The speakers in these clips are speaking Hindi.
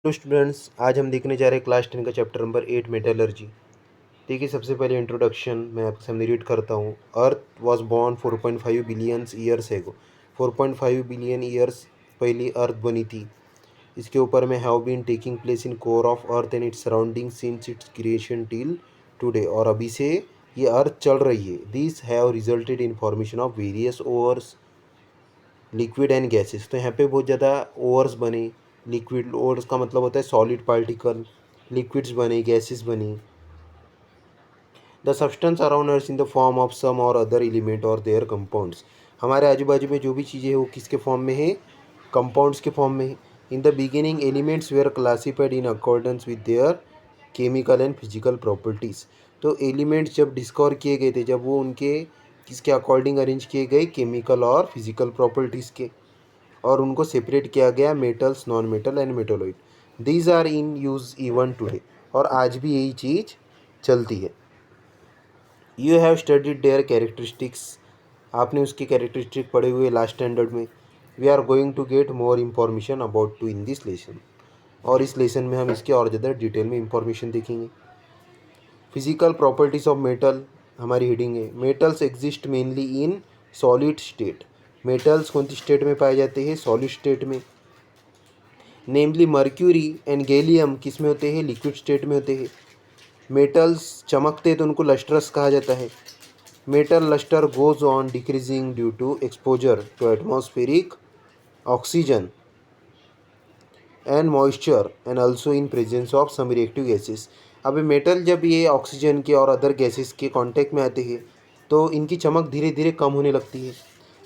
हेलो स्टूडेंट्स, आज हम देखने जा रहे हैं क्लास 10 का चैप्टर नंबर 8 मेटलर्जी। देखिए, सबसे पहले इंट्रोडक्शन मैं आपके सामने रीड करता हूँ। अर्थ was born 4.5 billions years ago. 4.5 billion years पहली अर्थ बनी थी। इसके ऊपर में have been taking place in core of earth and its surrounding since its creation till today. और अभी से ये अर्थ चल रही है। This have resulted in formation of various ores, liquid and gases. तो यहाँ पे बहुत ज़्यादा ओवर्स बने। लिक्विड ओवर्स का मतलब होता है सॉलिड पार्टिकल, लिक्विड्स बने, गैसेस बनी। The substance around us in the form of some or other element or their compounds. हमारे आजू बाजू में जो भी चीज़ें हैं वो किसके फॉर्म में है? कंपाउंड्स के फॉर्म में है। In the beginning elements were classified in accordance with their chemical and physical properties. तो एलिमेंट्स जब डिस्कवर किए गए थे, जब वो उनके किसके अकॉर्डिंग अरेंज किए गए? केमिकल और फिजिकल प्रॉपर्टीज़ के। और उनको सेपरेट किया गया metals, non metal and metalloid. These are in use even today. और आज भी यही चीज़ चलती है। You have studied their characteristics. आपने उसके कैरेक्टरिस्टिक पढ़े हुए लास्ट स्टैंडर्ड में। We are going to get more information about to in this lesson. और इस लेसन में हम इसके और ज़्यादा डिटेल में इंफॉर्मेशन देखेंगे। फिजिकल प्रॉपर्टीज़ ऑफ मेटल हमारी हेडिंग है। मेटल्स एग्जिस्ट मेनली इन सॉलिड स्टेट। मेटल्स कौन सी स्टेट में पाए जाते हैं? सॉलिड स्टेट में। नेमली मर्क्यूरी एंड गैलियम किस में होते हैं? लिक्विड स्टेट में होते हैं। मेटल्स चमकते तो उनको लस्ट्रस कहा जाता है। Metal lustre goes on decreasing due to exposure to atmospheric oxygen and moisture and also in presence of some reactive gases. अब मेटल जब ये ऑक्सीजन के और अदर गैसेस के कांटेक्ट में आते हैं तो इनकी चमक धीरे धीरे कम होने लगती है।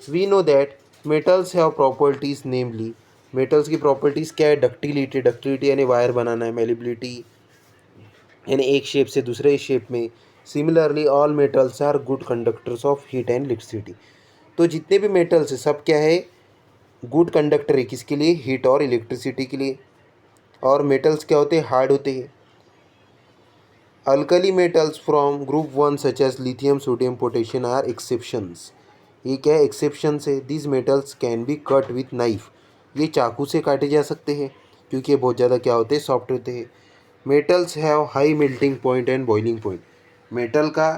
We know that metals have properties, namely metals की प्रॉपर्टीज़ क्या है? डक्टिलिटी, डक्टिलिटी यानी वायर बनाना है। मेलिबिलिटी यानी एक शेप से दूसरे शेप में। Similarly all metals are good conductors of heat and electricity. तो जितने भी मेटल्स हैं सब क्या है? गुड कंडक्टर है। किसके लिए? हीट और इलेक्ट्रिसिटी के लिए। और मेटल्स क्या होते हैं? हार्ड होते हैं। Alkali metals from group 1 such as lithium, sodium, potassium are exceptions. ये क्या है? एक्सेप्शंस है। This metals can be cut with knife. ये चाकू से काटे जा सकते हैं क्योंकि ये बहुत ज़्यादा क्या होते हैं? सॉफ्ट होते हैं। Metals have high melting point and boiling point. Metal का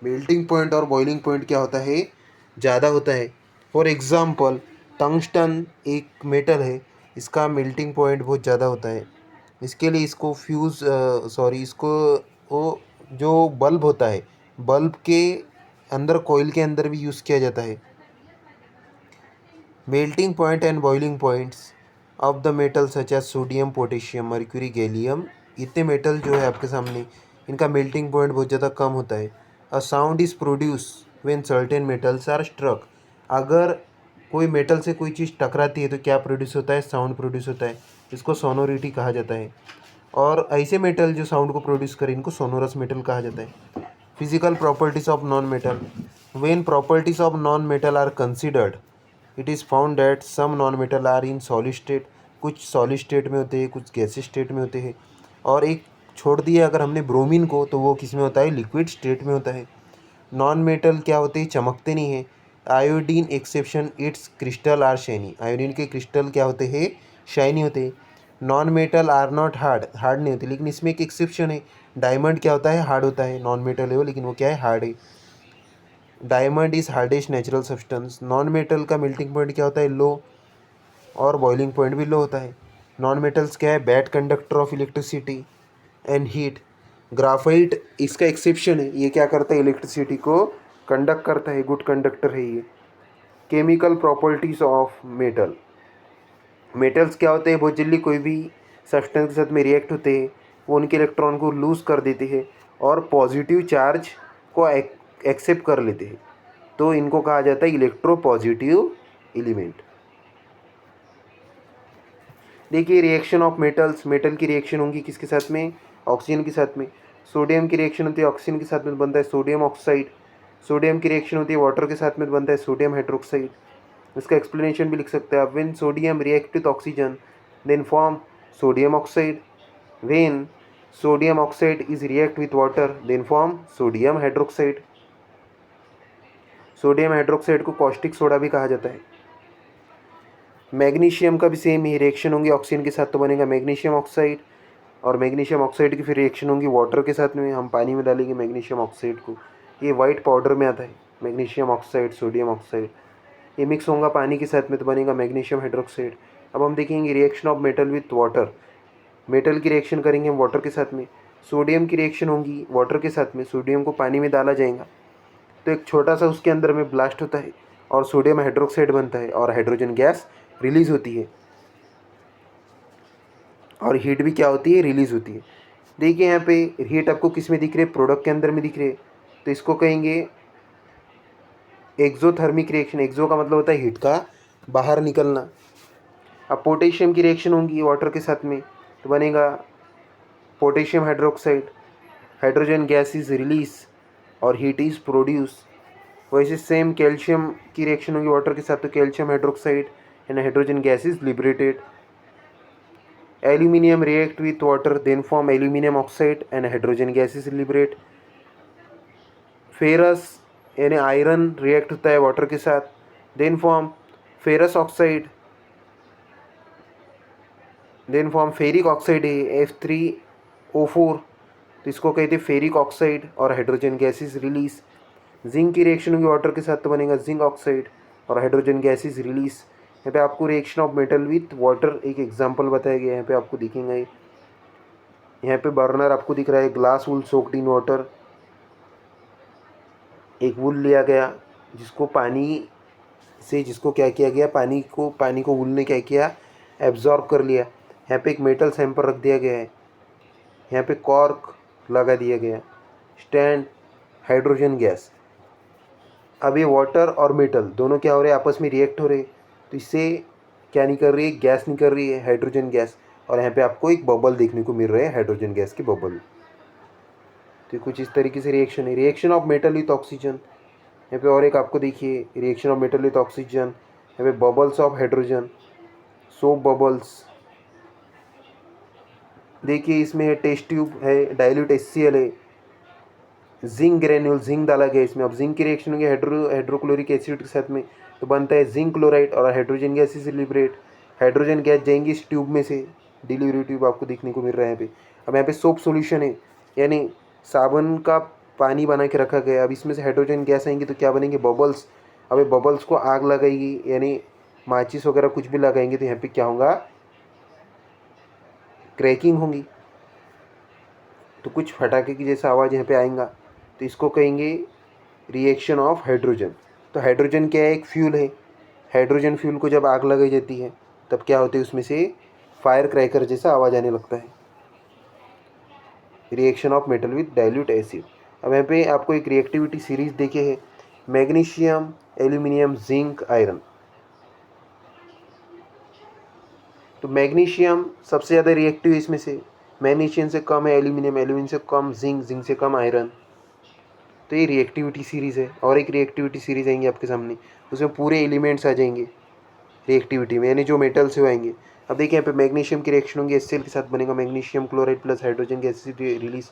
मेल्टिंग पॉइंट और बॉइलिंग पॉइंट क्या होता है? ज़्यादा होता है। फॉर एग्ज़ाम्पल, टंगस्टन एक मेटल है, इसका मेल्टिंग पॉइंट बहुत ज़्यादा होता है। इसके लिए इसको इसको वो जो बल्ब होता है, बल्ब के अंदर, कोयल के अंदर भी यूज़ किया जाता है। Melting point and boiling points of the metal such as sodium, potassium, mercury, gallium. इतने मेटल जो है आपके सामने, इनका मेल्टिंग पॉइंट बहुत ज़्यादा कम होता है। A sound is produce when certain metals are struck. अगर कोई मेटल से कोई चीज़ टकराती है तो क्या प्रोड्यूस होता है? साउंड प्रोड्यूस होता है। इसको सोनोरिटी कहा जाता है। और ऐसे मेटल जो साउंड को प्रोड्यूस करें इनको सोनोरस मेटल कहा जाता है। Physical properties of non metal. When properties of non metal are considered, it is found that some non metal are in solid state. कुछ सॉलिड स्टेट में होते हैं, कुछ गैसेस स्टेट में होते हैं। और एक छोड़ दिया अगर हमने ब्रोमीन को, तो वो किस में होता है? लिक्विड स्टेट में होता है। नॉन मेटल क्या होते हैं? चमकते नहीं हैं। Iodine exception, its crystal are shiny. Iodine के क्रिस्टल क्या होते हैं? शाइनी होते हैं। Non metal are not hard, hard नहीं होते। लेकिन इसमें एक एक्सेप्शन है। डायमंड क्या होता है? हार्ड होता है। नॉन मेटल है वो, लेकिन वो क्या है? हार्ड है। Diamond is hardest natural substance. Non metal का मेल्टिंग पॉइंट क्या होता है? लो। और बॉइलिंग पॉइंट भी लो होता है। नॉन मेटल्स क्या है? Bad conductor of electricity and heat. Graphite इसका एक्सेप्शन है। ये क्या करता है? इलेक्ट्रिसिटी को कंडक्ट करता है, गुड कंडक्टर है ये। Chemical properties of metal. Metals क्या होते हैं? बहुत जल्दी कोई भी सब्सटेंस के साथ में रिएक्ट होते हैं, वो उनके इलेक्ट्रॉन को लूज़ कर देते हैं और पॉजिटिव चार्ज को एक्सेप्ट कर लेते हैं। तो इनको कहा जाता है इलेक्ट्रो पॉजिटिव एलिमेंट। देखिए, रिएक्शन ऑफ मेटल्स। मेटल की रिएक्शन होंगी किसके साथ में? ऑक्सीजन के साथ में। सोडियम की रिएक्शन होती है ऑक्सीजन के साथ में, बनता है सोडियम ऑक्साइड। सोडियम की रिएक्शन होती है वाटर के साथ में, बनता है सोडियम हाइड्रोक्साइड। इसका एक्सप्लेनेशन भी लिख सकते हैं आप। When sodium react with oxygen then form sodium oxide. When sodium oxide is react with water then form sodium hydroxide. Sodium hydroxide को कॉस्टिक सोडा भी कहा जाता है। मैग्नीशियम का भी सेम ही रिएक्शन होंगी ऑक्सीजन के साथ, तो बनेगा मैग्नीशियम ऑक्साइड, और मैग्नीशियम ऑक्साइड की फिर रिएक्शन होंगी वाटर के साथ में, हम पानी में डालेंगे मैग्नीशियम ऑक्साइड को, ये वाइट पाउडर में आता है मैग्नीशियम ऑक्साइड, सोडियम ऑक्साइड, ये मिक्स होगा पानी के साथ में तो बनेगा मैग्नीशियम हाइड्रोक्साइड। अब हम देखेंगे reaction of metal with water, metal की रिएक्शन करेंगे हम वाटर के साथ में, सोडियम की रिएक्शन होगी वाटर के साथ में, सोडियम को पानी में डाला जाएगा तो एक छोटा सा उसके अंदर में ब्लास्ट होता है और सोडियम हाइड्रोक्साइड बनता है और हाइड्रोजन गैस रिलीज़ होती है, और हीट भी क्या होती है, रिलीज़ होती है। देखिए यहाँ पे हीट आपको किस में दिख रहे, प्रोडक्ट के अंदर में दिख रहे, तो इसको कहेंगे एक्सोथर्मिक रिएक्शन, एक्सो का मतलब होता है हीट का बाहर निकलना। अब पोटेशियम की रिएक्शन होगी वाटर के साथ में तो बनेगा potassium hydroxide, hydrogen gas is release और हीट इज प्रोड्यूस। वैसे सेम कैल्शियम की रिएक्शन होगी वाटर के साथ तो calcium hydroxide and hydrogen gas is liberated. Aluminium react with water then form aluminium oxide and hydrogen gas is liberate. Ferrous यानी आयरन रिएक्ट होता है वाटर के साथ then form ferrous oxide, then form ferric oxide है F3O4, तो इसको कहते हैं फेरिक ऑक्साइड और hydrogen gas is release. Zinc की रिएक्शन होगी वाटर के साथ तो बनेगा जिंक ऑक्साइड और हाइड्रोजन गैस इज रिलीज। यहाँ पे आपको reaction of metal with water एक एग्जांपल बताया गया है, यहाँ पे आपको दिखेंगे, यहाँ पे बर्नर आपको दिख रहा है, glass wool soaked in water, एक वुल लिया गया जिसको पानी से, जिसको क्या किया गया, पानी को वुल ने क्या किया, एब्जॉर्ब कर लिया। यहाँ पे एक मेटल सैंपल रख दिया गया है, यहाँ पे कॉर्क लगा दिया गया, स्टैंड, हाइड्रोजन गैस। अब ये वाटर और मेटल दोनों क्या हो रहे हैं, आपस में रिएक्ट हो रहे हैं, तो इससे क्या निकल रही है, गैस निकल रही है, हाइड्रोजन गैस, और यहाँ पे आपको एक बबल देखने को मिल रहे हैं, हाइड्रोजन गैस की बबल। तो कुछ इस तरीके से रिएक्शन है। Reaction of metal with oxygen, यहाँ पे और एक आपको देखिए reaction of metal with oxygen, यहाँ पे bubbles of hydrogen, soap bubbles. देखिए इसमें है टेस्ट ट्यूब है, डाइल्यूट HCl है, जिंक ग्रेन्यूल, जिंक डाला गया इसमें। अब जिंक की रिएक्शन होगी हाइड्रोक्लोरिक एसिड के साथ में तो बनता है जिंक क्लोराइड और hydrogen gas is liberate. Hydrogen gas जाएंगी इस ट्यूब में से, डिलीवरी ट्यूब आपको देखने को मिल रहा है यहाँ पे। अब यहाँ पे सोप सॉल्यूशन है, यानी साबुन का पानी बना के रखा गया। अब इसमें से हाइड्रोजन गैस आएंगी तो क्या बनेंगे, बबल्स। अब ये बबल्स को आग लगाएगी, यानी माचिस वगैरह कुछ भी लगाएंगे तो यहाँ पे क्या होगा, क्रैकिंग होगी, तो कुछ फटाके की जैसा आवाज़ यहाँ पे आएगा, तो इसको कहेंगे रिएक्शन ऑफ हाइड्रोजन। तो हाइड्रोजन क्या है, एक फ्यूल है, हाइड्रोजन फ्यूल को जब आग लगाई जाती है तब क्या होती है, उसमें से फायर क्रैकर जैसा आवाज़ आने लगता है। Reaction of metal with dilute acid. अब यहाँ पे आपको एक रिएक्टिविटी सीरीज देखे है, मैग्नीशियम, एल्यूमिनियम, जिंक, आयरन। तो मैग्नीशियम सबसे ज़्यादा रिएक्टिव है इसमें से, मैग्नीशियम से कम है एल्यूमिनियम, एल्यूमिनियम से कम जिंक, जिंक से कम आयरन। तो ये रिएक्टिविटी सीरीज़ है। और एक रिएक्टिविटी सीरीज़ आएंगे आपके सामने, उसमें पूरे एलिमेंट्स आ जाएंगे रिएक्टिविटी में, यानी जो मेटल से आएंगे। अब देखिए यहाँ पे मैग्नीशियम की रिएक्शन होंगी HCl के साथ बनेगा magnesium chloride plus hydrogen gas release.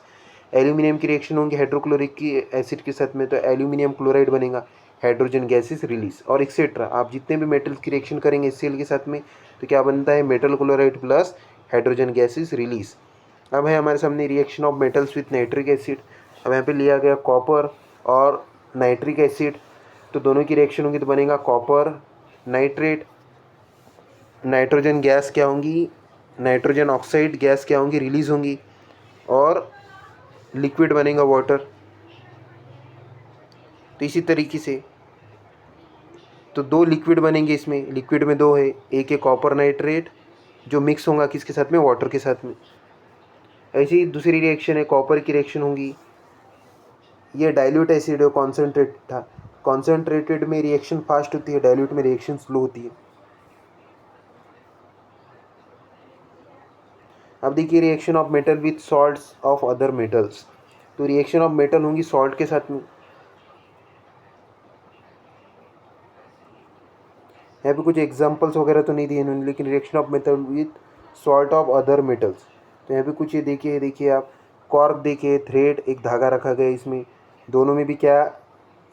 Aluminium की रिएक्शन होंगी हाइड्रोक्लोरिक की एसिड के साथ में तो एल्यूमिनियम क्लोराइड बनेगा, हाइड्रोजन गैसेस रिलीज, और एक्सेट्रा। आप जितने भी मेटल्स की रिएक्शन करेंगे HCl के साथ में तो क्या बनता है, metal chloride plus hydrogen gases release. अब है हमारे सामने reaction of metals with nitric acid. अब यहाँ पे लिया गया कॉपर और नाइट्रिक एसिड, तो दोनों की रिएक्शन होगी तो बनेगा कॉपर नाइट्रेट। नाइट्रोजन गैस क्या होंगी, नाइट्रोजन ऑक्साइड गैस क्या होंगी, रिलीज होंगी, और लिक्विड बनेगा वाटर। तो इसी तरीके से तो दो लिक्विड बनेंगे इसमें, लिक्विड में दो है, एक है कॉपर नाइट्रेट जो मिक्स होगा किसके साथ में, वाटर के साथ में। ऐसी ही दूसरी रिएक्शन है, कॉपर की रिएक्शन होंगी, ये डाइल्यूट एसिड है, कॉन्सेंट्रेट था, कॉन्सेंट्रेटेड में रिएक्शन फास्ट होती है, डाइल्यूट में रिएक्शन स्लो होती है। अब देखिए reaction of metal with salts of other metals. तो रिएक्शन ऑफ मेटल होंगी सॉल्ट के साथ में, यहाँ पे कुछ एग्जांपल्स वगैरह तो नहीं दिए इन्होंने, लेकिन reaction of metal with salt of other metals. तो यहाँ पे कुछ ये देखिए आप, कॉर्क देखिए, थ्रेड, एक धागा रखा गया है इसमें, दोनों में भी क्या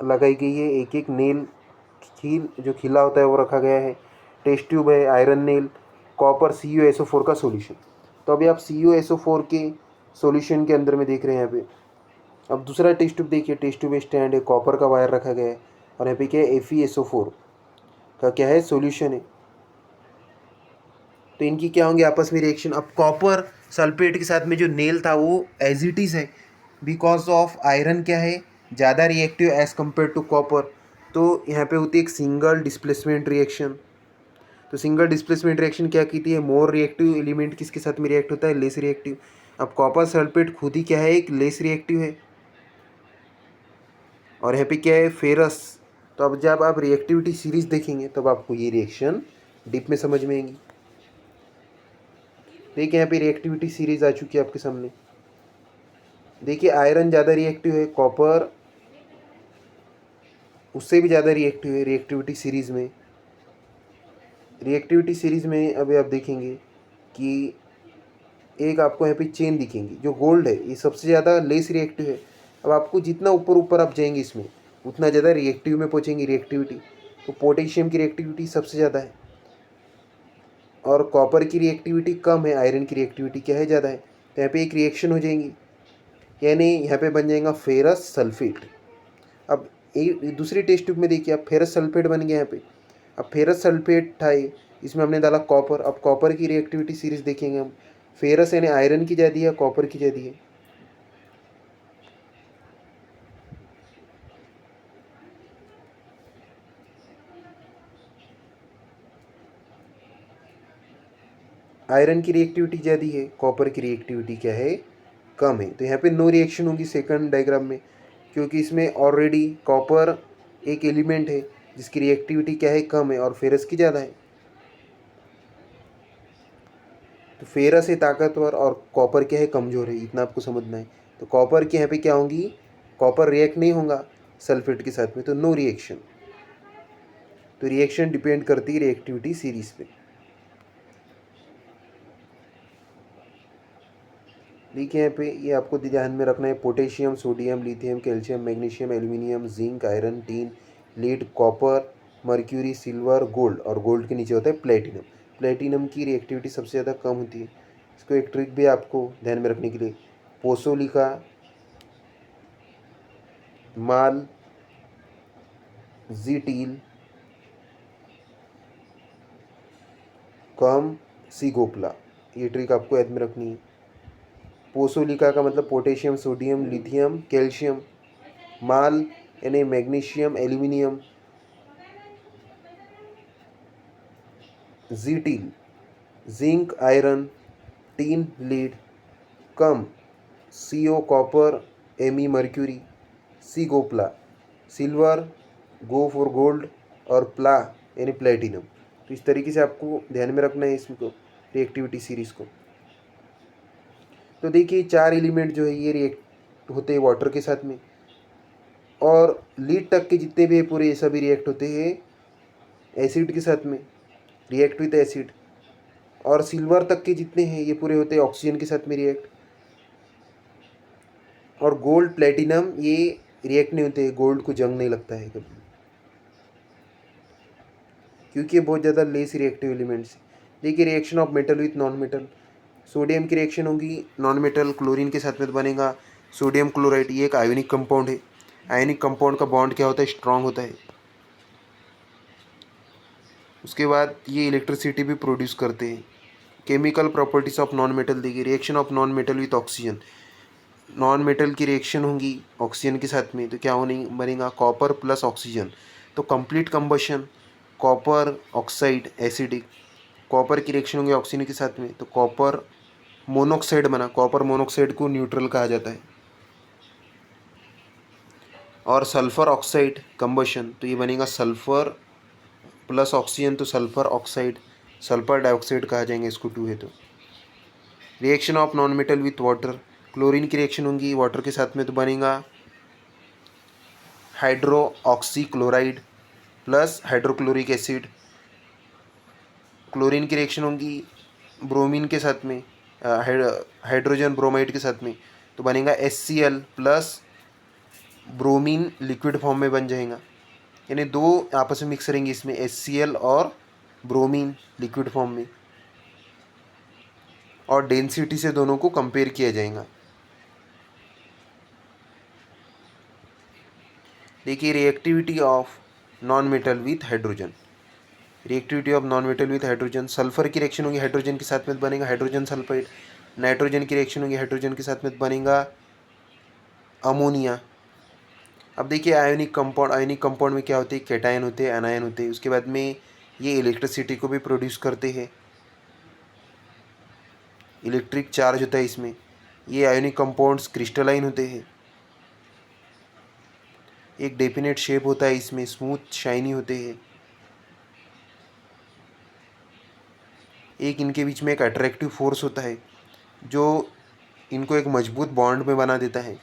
लगाई गई है, एक एक नेल खील जो खिला होता है वो रखा गया है। टेस्ट ट्यूब है, आयरन नेल, कॉपर, CuSO4 का सॉल्यूशन। तो अभी आप CuSO4 के सॉल्यूशन के अंदर में देख रहे हैं यहाँ पे। अब दूसरा टेस्ट ट्यूब देखिए, टेस्ट ट्यूब स्टैंड है, कॉपर का वायर रखा गया है और यहाँ पे क्या है, FeSO4 का क्या है, सॉल्यूशन है। तो इनकी क्या होंगे आपस में रिएक्शन। अब कॉपर सल्फेट के साथ में जो नेल था वो एज इट इज़ है, बिकॉज ऑफ आयरन क्या है, ज़्यादा reactive as compare to copper. तो यहाँ पे होती है एक सिंगल डिस्प्लेसमेंट रिएक्शन। तो सिंगल डिस्प्लेसमेंट रिएक्शन क्या कहती है, मोर रिएक्टिव एलिमेंट किसके साथ में रिएक्ट होता है, लेस रिएक्टिव। अब कॉपर सल्फेट खुद ही क्या है, एक लेस रिएक्टिव है और यहाँ पे क्या है, फेरस। तो अब जब आप रिएक्टिविटी सीरीज देखेंगे तब आपको ये रिएक्शन डीप में समझ में आएंगी। देखिए यहाँ पे रिएक्टिविटी सीरीज आ चुकी है आपके सामने। देखिए आयरन ज़्यादा रिएक्टिव है, कॉपर उससे भी ज़्यादा रिएक्टिव है रिएक्टिविटी सीरीज़ में। रिएक्टिविटी सीरीज़ में अभी आप देखेंगे कि एक आपको यहाँ पे चेन दिखेंगी, जो गोल्ड है ये सबसे ज़्यादा लेस रिएक्टिव है। अब आपको जितना ऊपर ऊपर आप जाएंगे इसमें उतना ज़्यादा रिएक्टिव में पहुँचेंगे रिएक्टिविटी। तो पोटेशियम की रिएक्टिविटी सबसे ज़्यादा है और कॉपर की रिएक्टिविटी कम है, आयरन की रिएक्टिविटी क्या है, ज़्यादा है। तो यहाँ पे एक रिएक्शन हो जाएंगी, यानी यहाँ पे बन जाएगा फेरस सल्फेट। अब एक दूसरी टेस्ट ट्यूब में देखिए आप, फेरस सल्फेट बन गया यहाँ पे। अब फेरस सल्फेट था ये, इसमें हमने डाला कॉपर। अब कॉपर की रिएक्टिविटी सीरीज देखेंगे हम, फेरस यानी आयरन की ज़्यादा है, कॉपर की ज़्यादा है। आयरन की रिएक्टिविटी ज़्यादा है, कॉपर की रिएक्टिविटी क्या है, कम है। तो यहाँ पे नो रिएक्शन होगी सेकंड डायग्राम में, क्योंकि इसमें ऑलरेडी कॉपर एक एलिमेंट है जिसकी रिएक्टिविटी क्या है, कम है और फेरस की ज़्यादा है। तो फेरस है ताकतवर और कॉपर क्या है, कमज़ोर है, इतना आपको समझना है। तो कॉपर के यहाँ पे क्या होंगी, कॉपर रिएक्ट नहीं होगा सल्फेट के साथ में, तो नो रिएक्शन। तो रिएक्शन डिपेंड करती है रिएक्टिविटी सीरीज पे। देखिए यहाँ पे ये आपको ध्यान में रखना है, potassium, sodium, lithium, calcium, magnesium, aluminium, zinc, iron, tin, lead, copper, mercury, silver, gold और गोल्ड के नीचे होता है प्लेटिनम। प्लेटिनम की रिएक्टिविटी सबसे ज़्यादा कम होती है। इसको एक ट्रिक भी आपको ध्यान में रखने के लिए, पोसोलिका, माल, जीटील, कम, सीगोप्ला, ये ट्रिक आपको याद में रखनी है। पोसोलिका का मतलब पोटेशियम, सोडियम, लिथियम, कैल्शियम, माल यानी मैग्नीशियम, एल्यूमिनियम, जीटील, जिंक, आयरन, टीन, लीड, कम, सीओ, कॉपर, एमी, मर्क्यूरी, सीगोप्ला, सिल्वर, गो फॉर गोल्ड और प्ला यानी प्लेटिनम। तो इस तरीके से आपको ध्यान में रखना है इसको, रिएक्टिविटी सीरीज को। तो देखिए चार एलिमेंट जो है ये रिएक्ट होते हैं वाटर के साथ में, और लीड तक के जितने भी है पूरे ये सभी रिएक्ट होते हैं एसिड के साथ में, रिएक्ट विद एसिड। और सिल्वर तक के जितने हैं ये पूरे होते हैं ऑक्सीजन के साथ में रिएक्ट। और गोल्ड, प्लेटिनम ये रिएक्ट नहीं होते, गोल्ड को जंग नहीं लगता है कभी, क्योंकि ये बहुत ज़्यादा लेस रिएक्टिव एलिमेंट्स। देखिए reaction of metal with non metal, sodium की रिएक्शन होगी नॉन मेटल क्लोरीन के साथ में, तो बनेगा सोडियम क्लोराइड। ये एक आयोनिक कंपाउंड है। आयोनिक कंपाउंड का बॉन्ड क्या होता है, स्ट्रांग होता है। उसके बाद ये इलेक्ट्रिसिटी भी प्रोड्यूस करते हैं। Chemical properties of non metal देखिए, reaction of non metal with oxygen, non metal की रिएक्शन होंगी ऑक्सीजन के साथ में, तो क्या होने बनेगा, कॉपर प्लस ऑक्सीजन। तो complete combustion, copper oxide acidic, copper की रिएक्शन होंगी ऑक्सीजन के साथ में, तो कॉपर मोनोक्साइड बना। कॉपर मोनोक्साइड को न्यूट्रल कहा जाता है। और सल्फर ऑक्साइड कंबशन, तो ये बनेगा सल्फर प्लस ऑक्सीजन, तो सल्फर ऑक्साइड, सल्फर डाइऑक्साइड कहा जाएंगे इसको, 2 है तो। Reaction of non metal with water, chlorine की रिएक्शन होंगी वाटर के साथ में, तो बनेगा hydro oxy chloride plus hydrochloric acid. Chlorine की रिएक्शन होंगी ब्रोमीन के साथ में, हाइड्रोजन ब्रोमाइड के साथ में, तो बनेगा HCl plus bromine liquid form में बन जाएगा। यानी दो आपस में मिक्स करेंगे इसमें, HCl और ब्रोमीन लिक्विड फॉर्म में, और डेंसिटी से दोनों को कंपेयर किया जाएगा। देखिए reactivity of non metal with hydrogen, reactivity of non metal with hydrogen, sulphur की रिएक्शन होगी हाइड्रोजन के साथ में बनेगा हाइड्रोजन सल्फाइड, नाइट्रोजन की रिएक्शन होगी हाइड्रोजन के साथ में बनेगा अमोनिया। अब देखिए आयोनिक कंपाउंड में क्या होते हैं, कैटायन होते हैं, एनायन होते हैं, उसके बाद में ये इलेक्ट्रिसिटी को भी प्रोड्यूस करते हैं, इलेक्ट्रिक चार्ज होता है इसमें। ये आयोनिक कंपाउंड्स क्रिस्टलाइन होते हैं, एक डेफिनेट शेप होता है इसमें, स्मूथ शाइनी होते हैं, एक इनके बीच में एक अट्रैक्टिव फोर्स होता है जो इनको एक मजबूत बॉन्ड में बना देता है।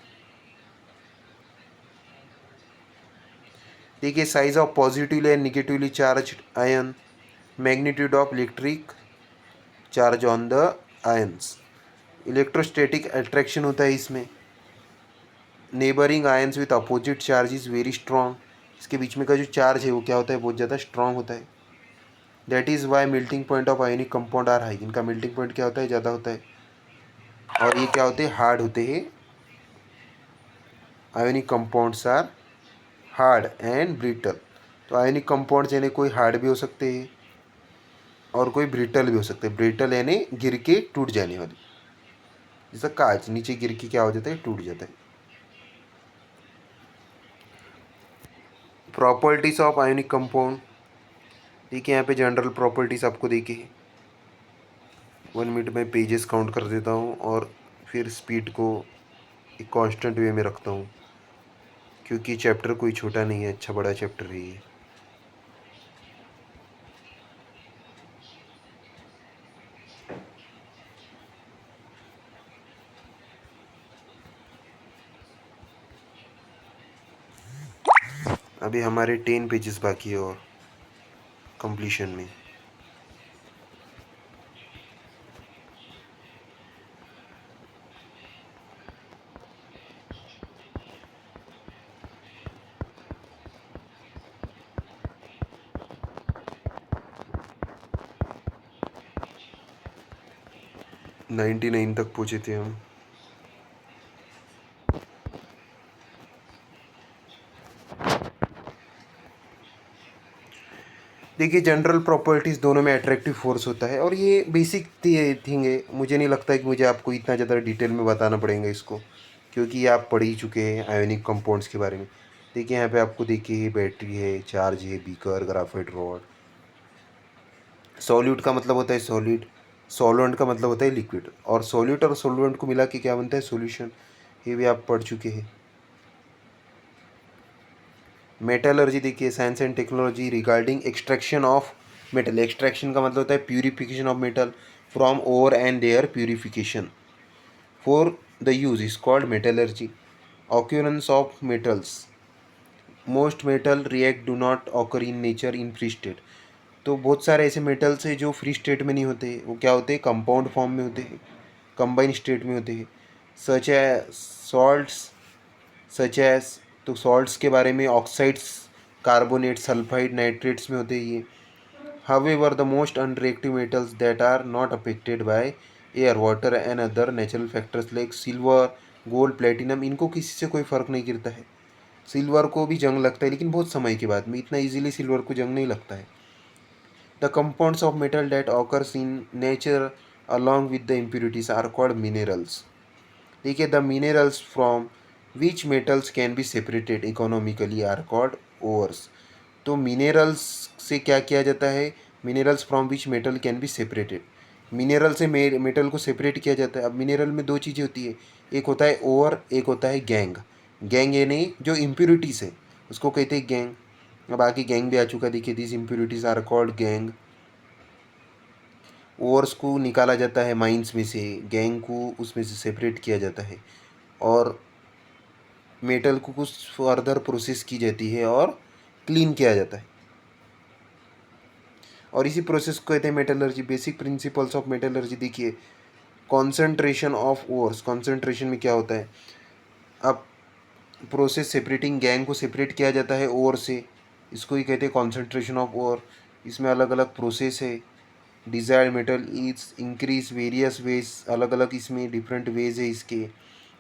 देखिए size of positively and negatively charge ion, magnitude of electric charge on the ions, electrostatic attraction होता है इसमें, neighbouring ions with opposite charge is very strong, इसके बीच में का जो चार्ज है वो क्या होता है, बहुत ज़्यादा स्ट्रॉन्ग होता है। That is why melting point of ionic compound are high, इनका मेल्टिंग पॉइंट क्या होता है, ज़्यादा होता है। और ये क्या होते हैं, हार्ड होते हैं, ionic compounds are hard and brittle. तो आयोनिक कंपाउंड्स यानी कोई हार्ड भी हो सकते हैं और कोई ब्रिटल भी हो सकते हैं। ब्रिटल यानी गिर के टूट जाने वाली, जैसा कांच नीचे गिर के क्या हो जाता है, टूट जाता है। प्रॉपर्टीज ऑफ आयोनिक कंपाउंड, देखिए यहाँ पे जनरल प्रॉपर्टीज आपको देखी है। 1 मिनट में पेजेस काउंट कर देता हूँ और फिर स्पीड को एक कांस्टेंट वे में रखता हूँ, क्योंकि चैप्टर कोई छोटा नहीं है, अच्छा बड़ा चैप्टर है ये। अभी हमारे 10 पेजेस बाकी है और कंप्लीशन में। नाइन्टी 99 तक पहुँचे थे हम। देखिए जनरल प्रॉपर्टीज़ दोनों में अट्रैक्टिव फोर्स होता है, और ये बेसिक थिंग है, मुझे नहीं लगता है कि मुझे आपको इतना ज़्यादा डिटेल में बताना पड़ेगा इसको, क्योंकि ये आप पढ़ ही चुके हैं आयोनिक कंपाउंड्स के बारे में। देखिए यहाँ पे आपको देखिए बैटरी है, चार्ज है, बीकर, ग्राफाइट रॉड। सॉल्यूट का मतलब होता है सॉलिड, सॉल्वेंट का मतलब होता है लिक्विड, और सॉल्यूट और सॉल्वेंट को मिला के क्या बनता है, सॉल्यूशन। ये भी आप पढ़ चुके हैं। मेटलर्जी देखिए science and technology regarding extraction of metal, extraction का मतलब होता है purification of metal from ore and their purification for the use is called metallurgy. Occurrence of metals, most metal react do not occur in nature in free state. तो बहुत सारे ऐसे मेटल्स हैं जो फ्री स्टेट में नहीं होते, वो क्या होते हैं, कंपाउंड फॉर्म में होते हैं, कंबाइन स्टेट में होते हैं। सच है सॉल्ट्स, सच एस, तो सॉल्ट्स के बारे में ऑक्साइड्स, कार्बोनेट, सल्फाइड, नाइट्रेट्स में होते हैं ये। However the most unreactive metals that are not affected by air, water and other natural factors like silver, gold, platinum, इनको किसी से कोई फ़र्क नहीं गिरता है। सिल्वर को भी जंग लगता है लेकिन बहुत समय के बाद में, इतना इजीली सिल्वर को जंग नहीं लगता है। The compounds of metal that occurs in nature along with the impurities are called minerals. देखिए the minerals from which metals can be separated economically are called ores. तो मिनरल्स से क्या किया जाता है, minerals from which metal can be separated, mineral से मेटल को सेपरेट किया जाता है। अब मिनरल में दो चीज़ें होती है, एक होता है ओवर, एक होता है गैंग। गैंग यानी जो इम्प्यूरिटीज़ है उसको कहते हैं गैंग। अब आगे गैंग भी आ चुका, देखिए this impurities are called gangue. Ores को निकाला जाता है माइंस में से, गैंग को उसमें से सेपरेट किया जाता है, और मेटल को कुछ फर्दर प्रोसेस की जाती है और क्लीन किया जाता है, और इसी प्रोसेस को कहते हैं metallurgy. Basic principles of metallurgy देखिए, कॉन्सेंट्रेशन ऑफ ओर्स, कॉन्सेंट्रेशन में क्या होता है, अब प्रोसेस सेपरेटिंग गैंग को सेपरेट किया जाता है ओर से, इसको ही कहते हैं कॉन्सेंट्रेशन ऑफ ओर। इसमें अलग अलग प्रोसेस है। Desired metal is increase various ways, अलग अलग इसमें डिफरेंट वेज है इसके।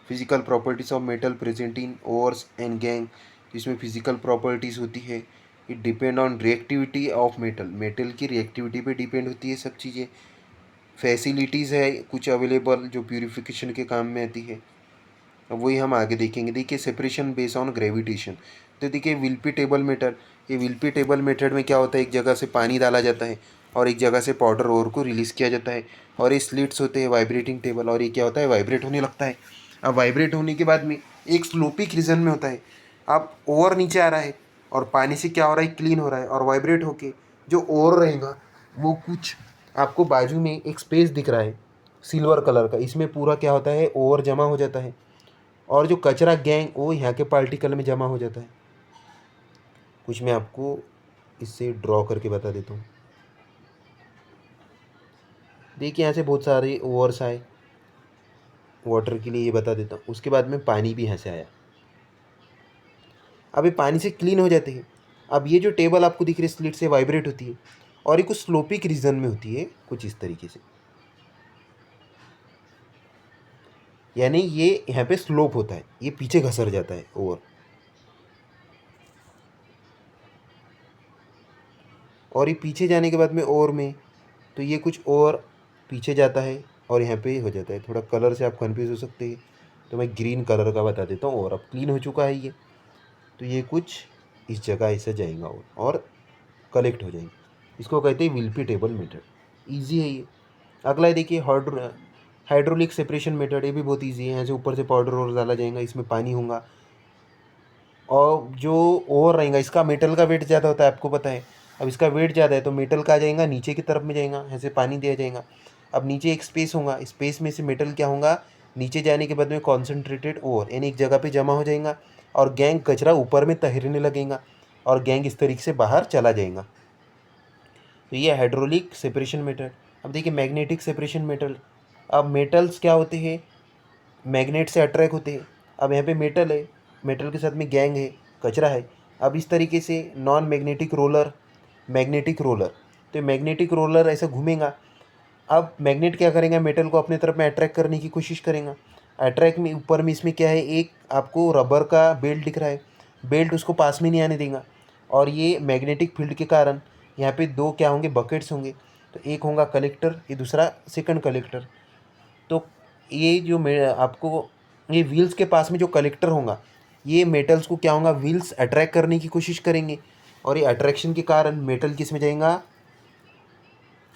Physical properties of metal present in ores and gang, इसमें फिजिकल प्रॉपर्टीज़ होती है। It depend on reactivity of metal, metal की रिएक्टिविटी पे डिपेंड होती है सब चीज़ें। फैसिलिटीज़ है कुछ अवेलेबल जो प्यूरिफिकेशन के काम में आती है, अब वही हम आगे देखेंगे। देखिए सेपरेशन बेस्ड ऑन ग्रेविटेशन, तो देखिए विल्पी टेबल मेथड, ये विल्पी टेबल मेथड में क्या होता है, एक जगह से पानी डाला जाता है और एक जगह से पाउडर ओर को रिलीज़ किया जाता है, और ये स्लिट्स होते हैं वाइब्रेटिंग टेबल, और ये क्या होता है, वाइब्रेट होने लगता है। अब वाइब्रेट होने के बाद में एक स्लोपिक रीजन में होता है, अब ओवर नीचे आ रहा है और पानी से क्या हो रहा है, क्लीन हो रहा है, और वाइब्रेट होके जो ओवर रहेगा वो कुछ आपको बाजू में एक स्पेस दिख रहा है सिल्वर कलर का, इसमें पूरा क्या होता है, ओवर जमा हो जाता है, और जो कचरा गैंग वो यहाँ के पार्टिकल में जमा हो जाता है। कुछ मैं आपको इससे ड्रॉ करके बता देता हूँ। देखिए यहाँ से बहुत सारे ओवर्स आए वाटर के लिए, ये बता देता हूँ। उसके बाद में पानी भी यहाँ से आया, अब ये पानी से क्लीन हो जाते हैं। अब ये जो टेबल आपको दिख रही है स्लिट से वाइब्रेट होती है, और ये कुछ स्लोपिक रीजन में होती है कुछ इस तरीके से, यानी ये यहाँ पे स्लोप होता है, ये पीछे घसर जाता है ओवर, और ये पीछे जाने के बाद में ओवर में तो ये कुछ और पीछे जाता है और यहाँ पे हो जाता है। थोड़ा कलर से आप कंफ्यूज हो सकते हैं, तो मैं ग्रीन कलर का बता देता हूँ। और अब क्लीन हो चुका है ये, तो ये कुछ इस जगह ऐसे जाएगा और कलेक्ट हो जाएंगे, इसको कहते हैं विल्पी टेबल मेथड। ईजी है ये। अगला है देखिए हाइड्रोलिक सेपरेशन मेथड, ये भी बहुत ईजी है। यहाँ से ऊपर से पाउडर और डाला जाएगा, इसमें पानी होगा, और जो ओवर रहेगा इसका मेटल का वेट ज़्यादा होता है, आपको पता है। अब इसका वेट ज़्यादा है तो मेटल का जाएगा नीचे की तरफ में जाएगा, ऐसे पानी दिया जाएगा। अब नीचे एक स्पेस होगा, स्पेस में से मेटल क्या होगा, नीचे जाने के बाद में कॉन्सेंट्रेटेड ओवर यानी एक जगह पे जमा हो जाएगा, और गैंग कचरा ऊपर में तैरने लगेगा, और गैंग इस तरीके से बाहर चला जाएगा। तो ये हाइड्रोलिक सेपरेशन मेथड। अब देखिए मैग्नेटिक सेपरेशन मेटल, अब मेटल्स क्या होते हैं, मैग्नेट से अट्रैक्ट होते हैं। अब यहाँ पे मेटल है, मेटल के साथ में गैंग है, कचरा है। अब इस तरीके से non magnetic roller, magnetic roller, तो ये मैग्नेटिक रोलर ऐसे घूमेगा। अब मैग्नेट क्या करेगा, मेटल को अपने तरफ में अट्रैक्ट करने की कोशिश करेगा। अट्रैक्ट में ऊपर में इसमें क्या है, एक आपको रबर का बेल्ट दिख रहा है, बेल्ट उसको पास में नहीं आने देगा, और ये मैग्नेटिक फील्ड के कारण यहाँ पे दो क्या होंगे, बकेट्स होंगे। तो एक होगा कलेक्टर, ये दूसरा सेकंड कलेक्टर। तो ये जो आपको ये व्हील्स के पास में जो कलेक्टर होगा, ये मेटल्स को क्या होगा, व्हील्स अट्रैक्ट करने की कोशिश करेंगे, और ये अट्रैक्शन के कारण मेटल किस में जाएगा,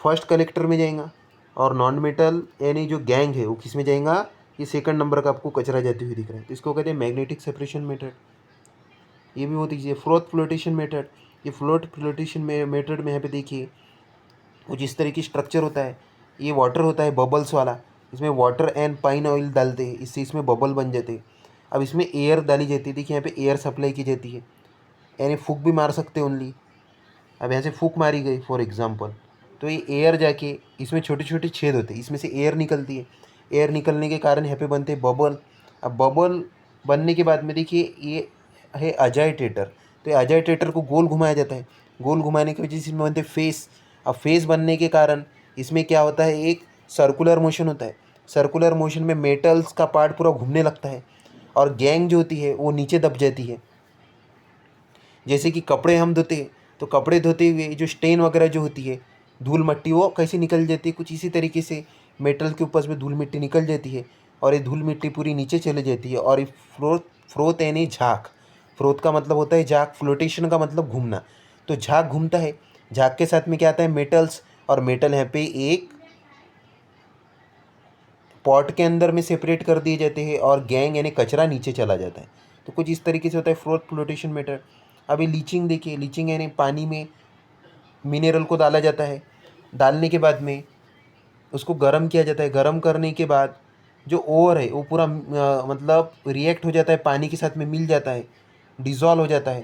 फर्स्ट कलेक्टर में जाएगा, और नॉन मेटल यानी जो गैंग है वो किस में जाएगा, ये सेकंड नंबर का आपको कचरा जाती हुई दिख रहा है। तो इसको कहते हैं मैग्नेटिक सेपरेशन मेथड। ये भी बहुत ईजी है। फ्लोट फ्लोटेशन मेथड, ये फ्लोट फ्लोटेशन मेथड में यहाँ पे देखिए कुछ इस तरह की स्ट्रक्चर होता है। ये वाटर होता है बबल्स वाला, इसमें वाटर एंड पाइन ऑयल डालते हैं, इससे इसमें बबल बन जाते हैं। अब इसमें एयर डाली जाती है, देखिए यहाँ पे एयर सप्लाई की जाती है, यानी फूक भी मार सकते हैं ओनली। अब यहाँ से फूक मारी गई फॉर एग्जांपल, तो ये एयर जाके इसमें छोटे छोटे छेद होते हैं, इसमें से एयर निकलती है। एयर निकलने के कारण यहाँ पे बनते हैं बबल। अब बबल बनने के बाद में देखिए ये है अजाइटेटर, तो ये अजाइटेटर को गोल घुमाया जाता है, गोल घुमाने की वजह से इसमें बनते फेस। अब फेस बनने के कारण इसमें क्या होता है, एक सर्कुलर मोशन होता है। सर्कुलर मोशन में मेटल्स का पार्ट पूरा घूमने लगता है, और गैंग जो होती है वो नीचे दब जाती है। जैसे कि कपड़े हम धोते हैं, तो कपड़े धोते हुए जो स्टेन वगैरह जो होती है, धूल मिट्टी, वो कैसे निकल जाती है, कुछ इसी तरीके से मेटल के ऊपर में धूल मिट्टी निकल जाती है, और ये धूल मिट्टी पूरी नीचे चले जाती है। और ये फ्रोथ, फ्रोथ यानी झाग, फ्रोथ का मतलब होता है झाग, फ्लोटेशन का मतलब घूमना। तो झाग घूमता है, झाग के साथ में क्या आता है, मेटल्स, और मेटल यहाँ पे एक पॉट के अंदर में सेपरेट कर दिए जाते हैं, और गैंग यानी कचरा नीचे चला जाता है। तो कुछ इस तरीके से होता है फ्लोट फ्लोटेशन मेथड। अभी लीचिंग देखिए, लीचिंग यानी पानी में मिनरल को डाला जाता है, डालने के बाद में उसको गर्म किया जाता है, गर्म करने के बाद जो ओवर है वो पूरा मतलब रिएक्ट हो जाता है, पानी के साथ में मिल जाता है, डिज़ोल्व हो जाता है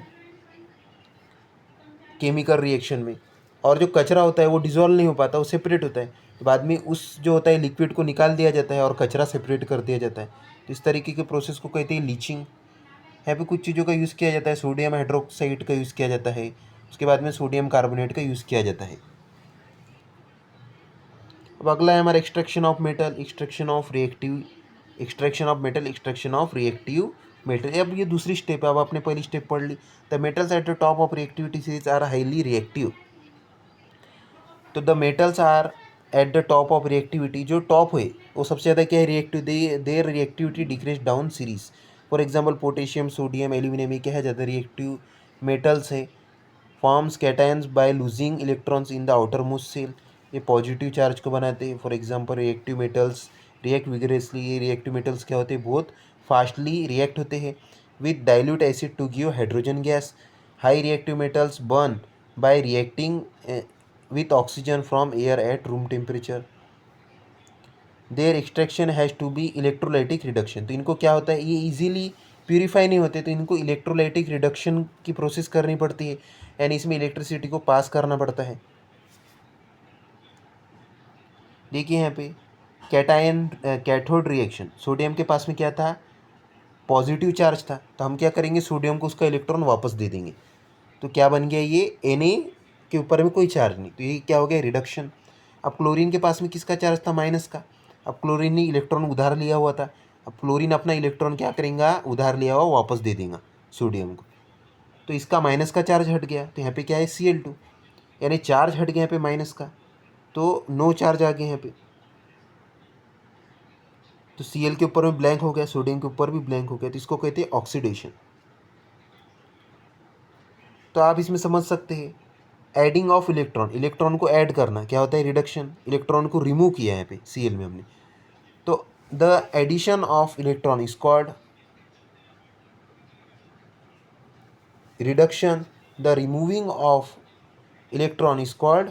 केमिकल रिएक्शन में, और जो कचरा होता है वो डिज़ोल्व नहीं हो पाता, वो सेपरेट होता है। तो बाद में उस जो होता है लिक्विड को निकाल दिया जाता है और कचरा सेपरेट कर दिया जाता है। तो इस तरीके के प्रोसेस को कहते हैं लीचिंग। यहाँ पे कुछ चीज़ों का यूज़ किया जाता है, सोडियम हाइड्रोक्साइड का यूज़ किया जाता है, उसके बाद में सोडियम कार्बोनेट का यूज़ किया जाता है। अब अगला है हमारा extraction of metal, extraction of reactive metal. अब ये दूसरी स्टेप है। अब आपने पहली स्टेप पढ़ ली। The metals at the top of reactivity series are highly reactive. तो the metals are at the top of reactivity, जो टॉप है वो सबसे ज़्यादा क्या है, reactive. Their reactivity decrease down series. For example potassium, sodium, aluminium, ये क्या है, ज़्यादा रिएक्टिव मेटल्स है। Forms cations by losing electrons in the outer most shell, ये पॉजिटिव चार्ज को बनाते हैं। For example reactive metals react vigorously, ये रिएक्टिव मेटल्स क्या होते हैं, बहुत फास्टली रिएक्ट होते हैं with dilute acid to give hydrogen gas. High reactive metals burn by reacting with oxygen from air at room temperature. Their extraction has to be electrolytic reduction. तो इनको क्या होता है, ये इजीली प्यूरीफाई नहीं होते, तो इनको इलेक्ट्रोलाइटिक रिडक्शन की प्रोसेस करनी पड़ती है, यानी इसमें इलेक्ट्रिसिटी को पास करना पड़ता है। देखिए यहाँ पे कैटायन कैथोड रिएक्शन, सोडियम के पास में क्या था, पॉजिटिव चार्ज था, तो हम क्या करेंगे, सोडियम को उसका इलेक्ट्रॉन वापस दे देंगे। तो क्या बन गया, ये Na के ऊपर में कोई चार्ज नहीं, तो ये क्या हो गया, रिडक्शन। अब क्लोरीन के पास में किसका चार्ज था, माइनस का। अब क्लोरीन ने इलेक्ट्रॉन उधार लिया हुआ था, अब क्लोरीन अपना इलेक्ट्रॉन क्या करेगा, उधार लिया हुआ वापस दे देगा सोडियम को, तो इसका माइनस का चार्ज हट गया। तो यहाँ पे क्या है, Cl2, यानी चार्ज हट गया यहाँ पे माइनस का, तो नो चार्ज आ गया यहाँ पे। तो Cl के ऊपर में ब्लैंक हो गया, सोडियम के ऊपर भी ब्लैंक हो गया, तो इसको कहते हैं ऑक्सीडेशन। तो आप इसमें समझ सकते हैं एडिंग ऑफ इलेक्ट्रॉन, इलेक्ट्रॉन को ऐड करना क्या होता है, रिडक्शन। इलेक्ट्रॉन को रिमूव किया है यहाँ पे Cl में हमने, तो the addition of electron is called reduction, the removing of electron is called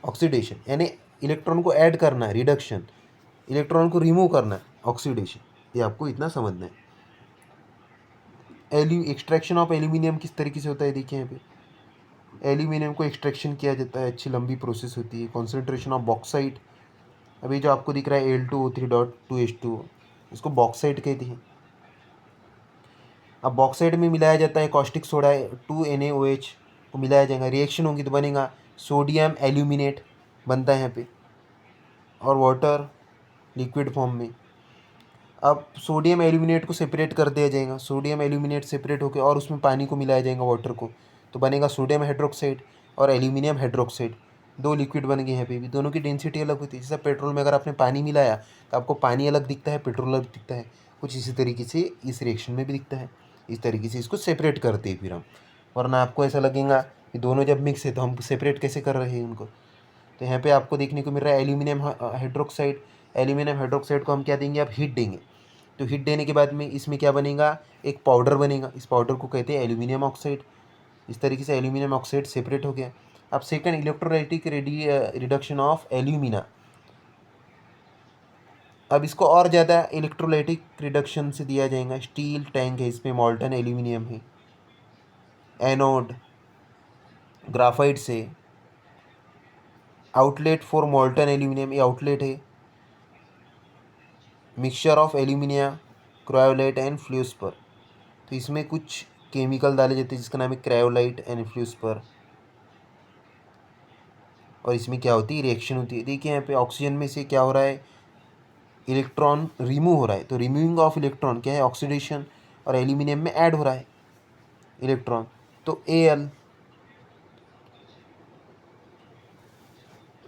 oxidation. यानी इलेक्ट्रॉन को ऐड करना है रिडक्शन, इलेक्ट्रॉन को रिमूव करना है ऑक्सीडेशन। ये आपको इतना समझना है। एक्सट्रैक्शन ऑफ एल्यूमिनियम किस तरीके से होता है, देखिए यहाँ पे एल्यूमिनियम को एक्सट्रैक्शन किया जाता है, अच्छी लंबी प्रोसेस होती है। कॉन्सेंट्रेशन ऑफ बॉक्साइट, अभी जो आपको दिख रहा है Al2O3.2H2, इसको बॉक्साइट कहते हैं। अब बॉक्साइट में मिलाया जाता है कॉस्टिक सोडा 2NaOH को मिलाया जाएगा, रिएक्शन होगी तो बनेगा सोडियम एल्यूमिनेट बनता है यहाँ पे, और वाटर लिक्विड फॉर्म में। अब सोडियम एल्यूमिनेट को सेपरेट कर दिया जाएगा, सोडियम एल्यूमिनेट सेपरेट होकर और उसमें पानी को मिलाया जाएगा, वाटर को, तो बनेगा सोडियम हाइड्रोक्साइड और एल्यूमिनियम हाइड्रोक्साइड। दो लिक्विड बन गए यहाँ पे भी, दोनों की डेंसिटी अलग होती है। जैसे पेट्रोल में अगर आपने पानी मिलाया तो आपको पानी अलग दिखता है, पेट्रोल अलग दिखता है, कुछ इसी तरीके से इस रिएक्शन में भी दिखता है। इस तरीके से इसको सेपरेट करते हैं फिर हम, वरना आपको ऐसा लगेगा कि दोनों जब मिक्स है तो हम सेपरेट कैसे कर रहे हैं उनको। तो यहाँ पे आपको देखने को मिल रहा है एल्यूमिनियम हाइड्रोक्साइड। एल्यूमिनियम हाइड्रोक्साइड को हम क्या देंगे, आप हीट देंगे, तो हीट देने के बाद में इसमें क्या बनेगा, एक पाउडर बनेगा, इस पाउडर को कहते हैं एल्यूमिनियम ऑक्साइड। इस तरीके से एल्यूमिनियम ऑक्साइड सेपरेट हो गया। अब second electrolytic reduction of alumina, अब इसको और ज़्यादा इलेक्ट्रोलाइटिक रिडक्शन से दिया जाएगा। स्टील टैंक है, इसमें मॉल्टन एल्यूमिनियम है, एनोड ग्राफाइट से, आउटलेट फॉर मॉल्टन एल्यूमिनियम, ये आउटलेट है। Mixture of alumina cryolite and fluorspar, तो इसमें कुछ केमिकल डाले जाते हैं जिसका नाम है क्रायोलाइट एंड फ्लूस्पर, और इसमें क्या होती है, रिएक्शन होती है। देखिए यहाँ पे ऑक्सीजन में से क्या हो रहा है, इलेक्ट्रॉन रिमूव हो रहा है, तो रिमूविंग ऑफ इलेक्ट्रॉन क्या है, ऑक्सीडेशन, और एल्यूमिनियम में ऐड हो रहा है इलेक्ट्रॉन, तो Al।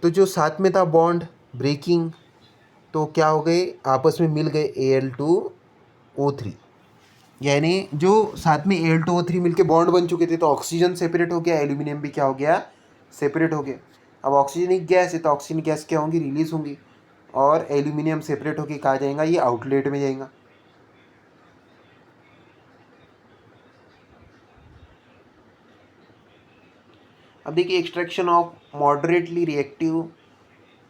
तो जो साथ में था बॉन्ड ब्रेकिंग, तो क्या हो गए, आपस में मिल गए Al2O3, यानी जो साथ में Al2O3 मिलके बॉन्ड बन चुके थे, तो ऑक्सीजन सेपरेट हो गया, एल्यूमिनियम भी क्या हो गया, सेपरेट हो गया। अब ऑक्सीजन एक गैस है, तो ऑक्सीजन गैस क्या होंगी, रिलीज होंगी, और एल्यूमिनियम सेपरेट होके कहाँ जाएगा, ये आउटलेट में जाएगा। अब देखिए extraction of moderately reactive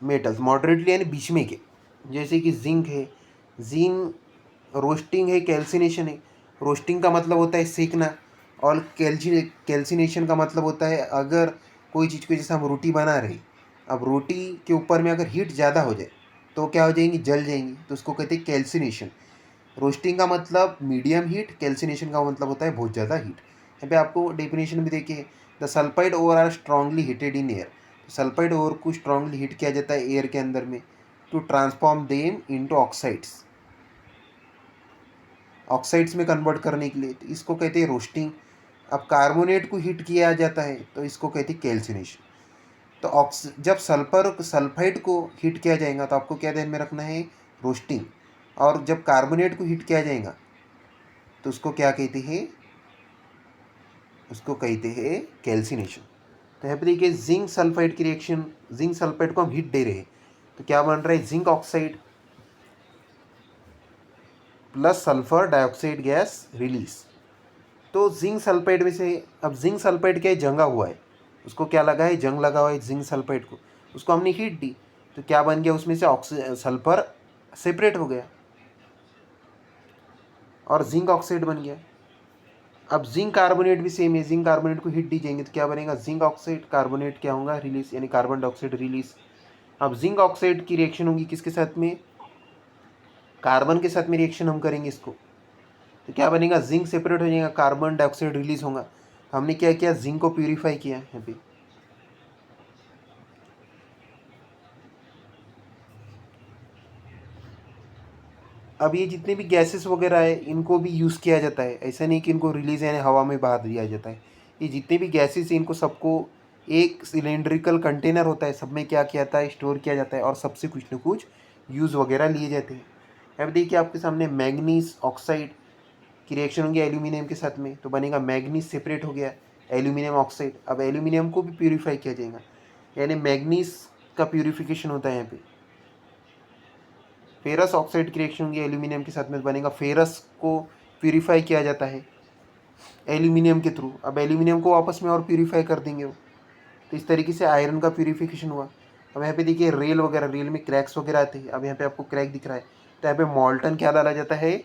metals, moderately यानी बीच में के, जैसे कि जिंक है, जिंक रोस्टिंग है, कैल्सिनेशन है। रोस्टिंग का मतलब होता है सेकना, और कैल्सिनेशन का मतलब होता है अगर कोई चीज़ को, जैसे हम रोटी बना रहे, अब रोटी के ऊपर में अगर हीट ज़्यादा हो जाए तो क्या हो जाएंगी, जल जाएंगी, तो उसको कहते हैं कैल्सिनेशन। रोस्टिंग का मतलब मीडियम हीट, कैल्सिनेशन का मतलब होता है बहुत ज़्यादा हीट। यहाँ पे आपको डेफिनेशन भी देखिए, the sulphide ore are strongly heated in air, sulphide ore को स्ट्रांगली हीट किया जाता है एयर के अंदर में to transform them into oxides, oxides में कन्वर्ट करने के लिए, तो इसको कहते हैं रोस्टिंग। अब कार्बोनेट को हीट किया जाता है तो इसको कहते हैं कैल्सिनेशन। तो जब सल्फाइड को हीट किया जाएगा तो आपको क्या ध्यान में रखना है, रोस्टिंग। और जब कार्बोनेट को हीट किया जाएगा तो उसको क्या कहते हैं, उसको कहते हैं कैल्सिनेशन। तो यहाँ पे देखिए जिंक सल्फाइड की रिएक्शन, जिंक सल्फाइड को हम हीट दे रहे हैं तो क्या बन रहा है, zinc oxide plus sulphur dioxide gas release. तो जिंक सल्फाइड में से, अब जिंक सल्फाइड क्या है, जंगा हुआ है, उसको क्या लगा है, जंग लगा हुआ है जिंक सल्फाइड को, उसको हमने हीट दी तो क्या बन गया, उसमें से सल्फर सेपरेट हो गया और जिंक ऑक्साइड बन गया। अब जिंक कार्बोनेट भी सेम है, जिंक कार्बोनेट को हीट दी जाएंगे तो क्या बनेगा, जिंक ऑक्साइड, कार्बोनेट क्या होगा, रिलीज, यानी कार्बन डाइऑक्साइड रिलीज। अब जिंक ऑक्साइड की रिएक्शन होगी किसके साथ में, कार्बन के साथ में रिएक्शन हम करेंगे इसको, तो क्या बनेगा, जिंक सेपरेट हो जाएगा, कार्बन डाइऑक्साइड रिलीज होगा। हमने क्या किया, जिंक को प्यूरिफाई किया यहाँ पे। अब ये जितने भी गैसेस वगैरह है इनको भी यूज़ किया जाता है, ऐसा नहीं कि इनको रिलीज यानी हवा में बाहर दिया जाता है। ये जितने भी गैसेस हैं इनको सबको एक सिलेंड्रिकल कंटेनर होता है, सब में क्या किया जाता है, स्टोर किया जाता है और सबसे कुछ न कुछ यूज़ वगैरह लिए जाते हैं। अब देखिए आपके सामने मैग्नीज ऑक्साइड की रिएक्शन होगी एल्यूमिनियम के साथ में, तो बनेगा मैग्नीज सेपरेट हो गया एल्यूमिनियम ऑक्साइड। अब एल्यूमिनियम को भी प्यूरीफाई किया जाएगा, यानी मैग्नीज का प्यूरिफिकेशन होता है यहाँ पे। फेरस ऑक्साइड की रिएक्शन होगी एल्यूमिनियम के साथ में, बनेगा फेरस को प्यूरिफाई किया जाता है एल्यूमिनियम के थ्रू। अब एल्यूमिनियम को वापस में और प्यूरिफाई कर देंगे वो, तो इस तरीके से आयरन का प्यूरिफिकेशन हुआ। अब यहाँ पे देखिए रेल वगैरह, रेल में क्रैक्स वगैरह आते हैं, अब यहाँ पे आपको क्रैक दिख रहा है तो यहाँ पे मॉल्टन क्या डाला जाता है,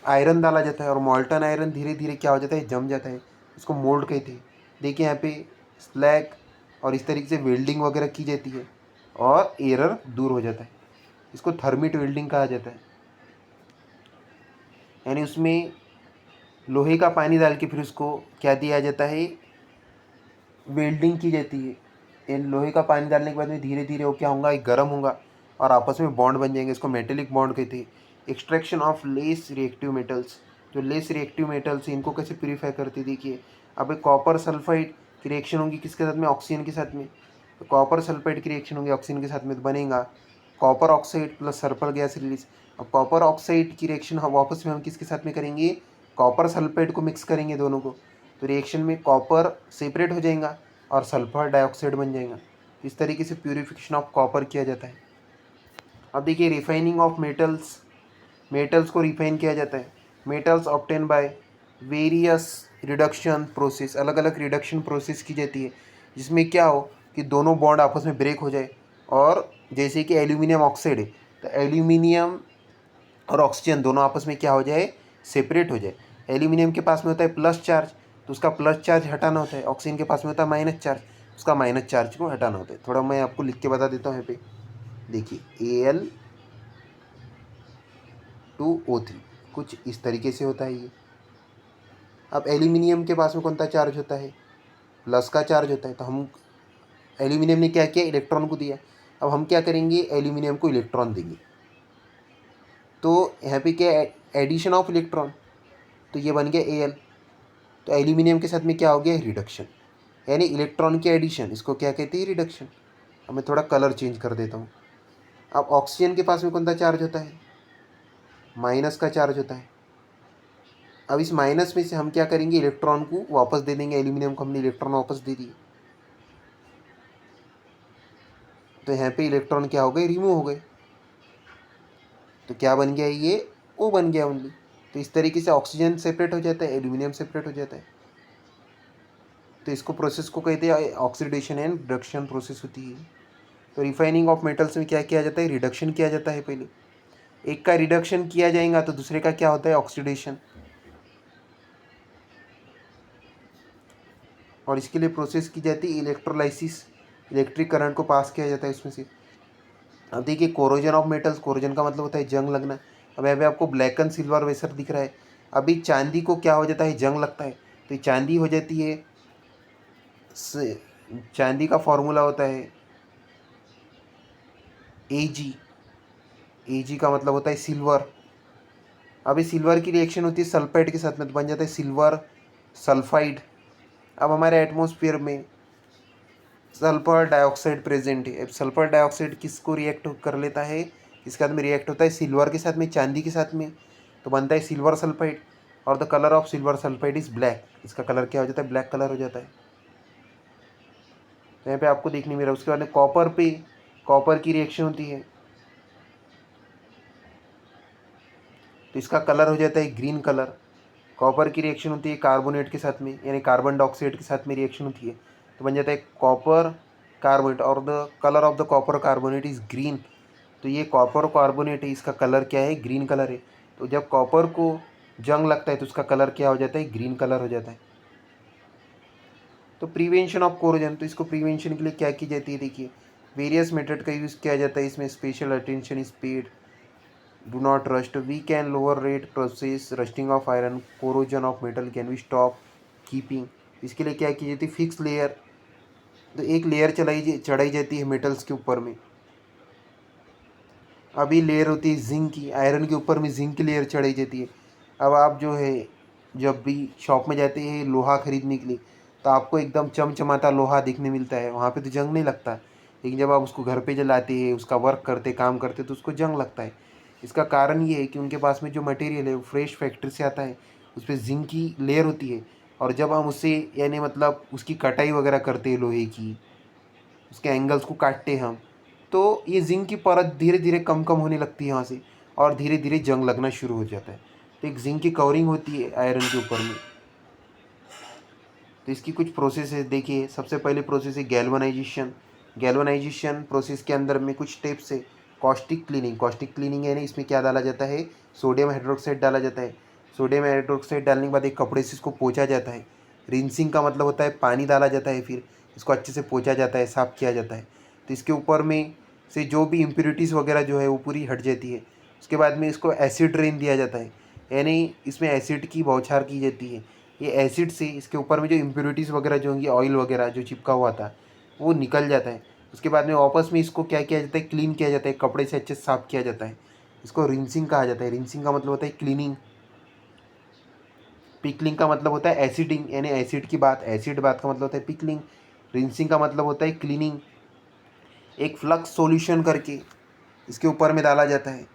आयरन डाला जाता है, और मॉल्टन आयरन धीरे धीरे क्या हो जाता है, जम जाता है, इसको मोल्ड कहते हैं। देखिए यहाँ पे स्लैग और इस तरीके से वेल्डिंग वगैरह की जाती है और एरर दूर हो जाता है, इसको थर्मिट वेल्डिंग कहा जाता है। यानी उसमें लोहे का पानी डाल के फिर उसको क्या दिया जाता है, वेल्डिंग की जाती है। ये लोहे का पानी डालने के बाद में धीरे धीरे वो क्या होगा, एक गर्म होगा और आपस में बॉन्ड बन जाएंगे, इसको मेटेलिक बॉन्ड कहते हैं। Extraction of less reactive metals, जो लेस रिएक्टिव मेटल्स हैं इनको कैसे प्यूरीफाई करते हैं, देखिए अब एक कॉपर सल्फाइड की रिएक्शन होगी किसके साथ में, ऑक्सीजन के साथ में, तो कॉपर सल्फाइड की रिएक्शन होगी ऑक्सीजन के साथ में, तो बनेगा copper oxide plus sulphur gas release. अब कॉपर ऑक्साइड की रिएक्शन हम वापस में हम किसके साथ में करेंगे, कॉपर सल्फाइड को मिक्स करेंगे दोनों को, तो रिएक्शन में कॉपर सेपरेट हो जाएगा और सल्फर डाइऑक्साइड बन जाएगा। इस तरीके से प्यूरिफिकेशन ऑफ कॉपर किया जाता है। अब देखिए रिफाइनिंग ऑफ मेटल्स, मेटल्स को रिफाइन किया जाता है। Metals obtain by various reduction process, अलग अलग रिडक्शन प्रोसेस की जाती है जिसमें क्या हो कि दोनों बॉन्ड आपस में ब्रेक हो जाए, और जैसे कि एल्यूमिनियम ऑक्साइड है तो एल्यूमिनियम और ऑक्सीजन दोनों आपस में क्या हो जाए, सेपरेट हो जाए। एल्यूमिनियम के पास में होता है प्लस चार्ज, तो उसका प्लस चार्ज हटाना होता है, ऑक्सीजन के पास में होता है माइनस चार्ज, उसका माइनस चार्ज को हटाना होता है। थोड़ा मैं आपको लिख के बता देता हूँ यहाँ पे, देखिए Al2O3 कुछ इस तरीके से होता है ये। अब एल्यूमिनियम के पास में कौन सा चार्ज होता है, प्लस का चार्ज होता है, तो हम एल्यूमिनियम ने क्या किया, इलेक्ट्रॉन को दिया। अब हम क्या करेंगे, एल्यूमिनियम को इलेक्ट्रॉन देंगे, तो यहाँ पे क्या एडिशन ऑफ इलेक्ट्रॉन, तो ये बन गया Al। तो एल्यूमिनियम के साथ में क्या हो गया, रिडक्शन, यानी इलेक्ट्रॉन की एडिशन, इसको क्या कहते हैं, रिडक्शन। अब मैं थोड़ा कलर चेंज कर देता हूँ। अब ऑक्सीजन के पास में कौन सा चार्ज होता है, माइनस का चार्ज होता है। अब इस माइनस में से हम क्या करेंगे, इलेक्ट्रॉन को वापस दे देंगे, एल्यूमिनियम को हमने इलेक्ट्रॉन वापस दे दिए, तो यहाँ पे इलेक्ट्रॉन क्या हो गए, रिमूव हो गए, तो क्या बन गया, ये O बन गया ओनली। तो इस तरीके से ऑक्सीजन सेपरेट हो जाता है, एल्यूमिनियम सेपरेट हो जाता है। तो इसको प्रोसेस को कहते हैं ऑक्सीडेशन एंड रिडक्शन प्रोसेस होती है। तो रिफाइनिंग ऑफ मेटल्स में क्या किया जाता है, रिडक्शन किया जाता है। पहले एक का रिडक्शन किया जाएगा तो दूसरे का क्या होता है, ऑक्सीडेशन, और इसके लिए प्रोसेस की जाती है इलेक्ट्रोलाइसिस, इलेक्ट्रिक करंट को पास किया जाता है इसमें से। अब देखिए कोरोजन ऑफ मेटल्स, कोरोजन का मतलब होता है जंग लगना। अब यहाँ पे आपको ब्लैक एंड सिल्वर वेसर दिख रहा है, अभी चांदी को क्या हो जाता है, जंग लगता है, तो ये चांदी हो जाती है चांदी का फॉर्मूला होता है Ag। Ag का मतलब होता है सिल्वर। अभी सिल्वर की रिएक्शन होती है सल्फाइड के साथ में, तो बन जाता है सिल्वर सल्फाइड। अब हमारे एटमॉस्फेयर में सल्फर डाइऑक्साइड प्रेजेंट है। अब सल्फर डाइऑक्साइड किसको रिएक्ट कर लेता है, इसके साथ में रिएक्ट होता है सिल्वर के साथ में, चांदी के साथ में, तो बनता है सिल्वर सल्फाइड। और the colour of silver sulphide is black. इसका कलर क्या हो जाता है, ब्लैक कलर हो जाता है। तो यहाँ पे आपको देखने मिल रहा है। उसके बाद में कॉपर पे, कॉपर की रिएक्शन होती है तो इसका कलर हो जाता है ग्रीन कलर। कॉपर की रिएक्शन होती है कार्बोनेट के साथ में, यानी कार्बन डाइऑक्साइड के साथ में रिएक्शन होती है, तो बन जाता है कॉपर कार्बोनेट। और the colour of the copper carbonate is green. तो ये कॉपर कार्बोनेट है, इसका कलर क्या है, ग्रीन कलर है। तो जब कॉपर को जंग लगता है तो उसका कलर क्या हो जाता है, ग्रीन कलर हो जाता है। तो प्रिवेंशन ऑफ कोरोजन, तो इसको प्रिवेंशन के लिए क्या की जाती है, देखिए वेरियस मेथड का यूज़ किया जाता है। इसमें special attention is paid, do not rust, we can lower rate process rusting of iron, corrosion of metal can we stop keeping. इसके लिए क्या की जाती है, फिक्स लेयर, तो एक लेयर चढ़ाई जाती है मेटल्स के ऊपर में। अभी लेयर होती है जिंक की, आयरन के ऊपर में जिंक की लेयर चढ़ाई जाती है। अब आप जो है जब भी शॉप में जाते हैं लोहा खरीदने के लिए, तो आपको एकदम चमचमाता लोहा देखने मिलता है, वहाँ पे तो जंग नहीं लगता। लेकिन जब आप उसको घर पे जलाते हैं, उसका वर्क करते काम करते, तो उसको जंग लगता है। इसका कारण ये है कि उनके पास में जो मटेरियल है वो फ्रेश फैक्ट्री से आता है, उस पर जिंक की लेयर होती है। और जब हम उससे यानी मतलब उसकी कटाई वगैरह करते हैं लोहे की, उसके एंगल्स को काटते हैं हम, तो ये जिंक की परत धीरे धीरे कम कम होने लगती है यहाँ से, और धीरे धीरे जंग लगना शुरू हो जाता है। तो एक जिंक की कवरिंग होती है आयरन के ऊपर में। तो इसकी कुछ प्रोसेस है, देखिए सबसे पहले प्रोसेस है गैल्वनाइजेशन। गैल्वनाइजेशन प्रोसेस के अंदर में कुछ स्टेप्स है। कॉस्टिक क्लीनिंग, कॉस्टिक क्लीनिंग है ना, इसमें क्या डाला जाता है, सोडियम हाइड्रोक्साइड डाला जाता है। सोडियम हाइड्रोक्साइड डालने के बाद एक कपड़े से इसको पोंछा जाता है। रिंसिंग का मतलब होता है पानी डाला जाता है, फिर इसको अच्छे से पोंछा जाता है, साफ़ किया जाता है। तो इसके ऊपर में से जो भी इम्प्योरिटीज़ वगैरह जो है वो पूरी हट जाती है। उसके बाद में इसको एसिड रेन दिया जाता है, यानी इसमें एसिड की बौछार की जाती है। ये एसिड से इसके ऊपर में जो इम्प्योरिटीज़ वगैरह जो होंगी, ऑयल वगैरह जो चिपका हुआ था, वो निकल जाता है। उसके बाद में वापस में इसको क्या किया जाता है, क्लीन किया जाता है, कपड़े से अच्छे से साफ़ किया जाता है। इसको रिंसिंग कहा जाता है। रिंसिंग का मतलब होता है क्लीनिंग। पिकलिंग का मतलब होता है एसिडिंग, यानी एसिड की बात, एसिड बात का मतलब होता है पिकलिंग। रिंसिंग का मतलब होता है क्लीनिंग। एक फ्लक्स सॉल्यूशन करके इसके ऊपर में डाला जाता है।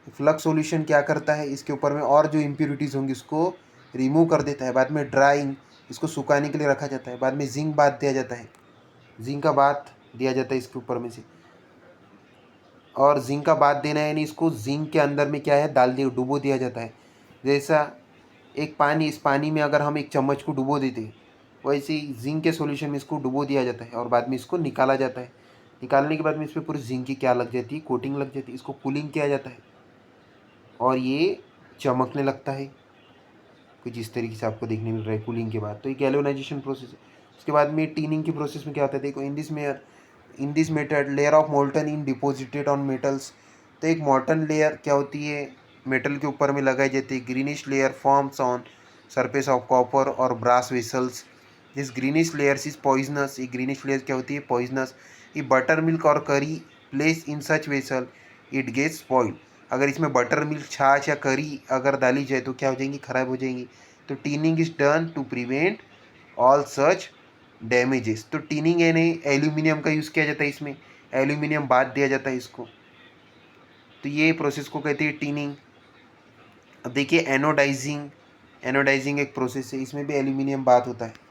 फ्लक्स सॉल्यूशन क्या करता है, इसके ऊपर में और जो इम्प्योरिटीज़ होंगी उसको रिमूव कर देता है। बाद में ड्राइंग, इसको सुखाने के लिए रखा जाता है। बाद में जिंक बाथ दिया जाता है, जिंक का बाथ दिया जाता है इसके ऊपर में से। और जिंक का बाथ देना है, यानी इसको जिंक के अंदर में क्या है, डाल दिया, डुबो दिया जाता है। जैसा एक पानी, इस पानी में अगर हम एक चम्मच को डुबो देते हैं, वैसे ही जिंक के सॉल्यूशन में इसको डुबो दिया जाता है, और बाद में इसको निकाला जाता है। निकालने के बाद में इस पर पूरी जिंक की क्या लग जाती है, कोटिंग लग जाती है। इसको कूलिंग किया जाता है और ये चमकने लगता है। कुछ इस तरीके से आपको देखने मिल रहा है कूलिंग के बाद। तो ये गैल्वेनाइजेशन प्रोसेस है। उसके बाद में टीनिंग की प्रोसेस में क्या होता है, देखो in this method layer of molten in deposited on metals. तो एक मोल्टन लेयर क्या होती है, मेटल के ऊपर में लगाई जाती है। Greenish layer forms on surface of copper और brass vessels. This greenish layers is poisonous. ये ग्रीनिश लेयर क्या होती है, पॉइजनस। ये बटर मिल्क और curry place in such vessel it gets spoiled. अगर इसमें बटर मिल्क, छाछ या करी अगर डाली जाए तो क्या हो जाएंगी, खराब हो जाएंगी। तो tinning is done to prevent all such damages. तो टीनिंग है नहीं, एल्यूमिनियम का यूज़ किया जाता है इसमें, एल्यूमिनियम बात दिया जाता है इसको। तो ये प्रोसेस को कहते हैं टीनिंग। अब देखिए एनोडाइजिंग, एनोडाइजिंग एक प्रोसेस है, इसमें भी एल्यूमिनियम बात होता है।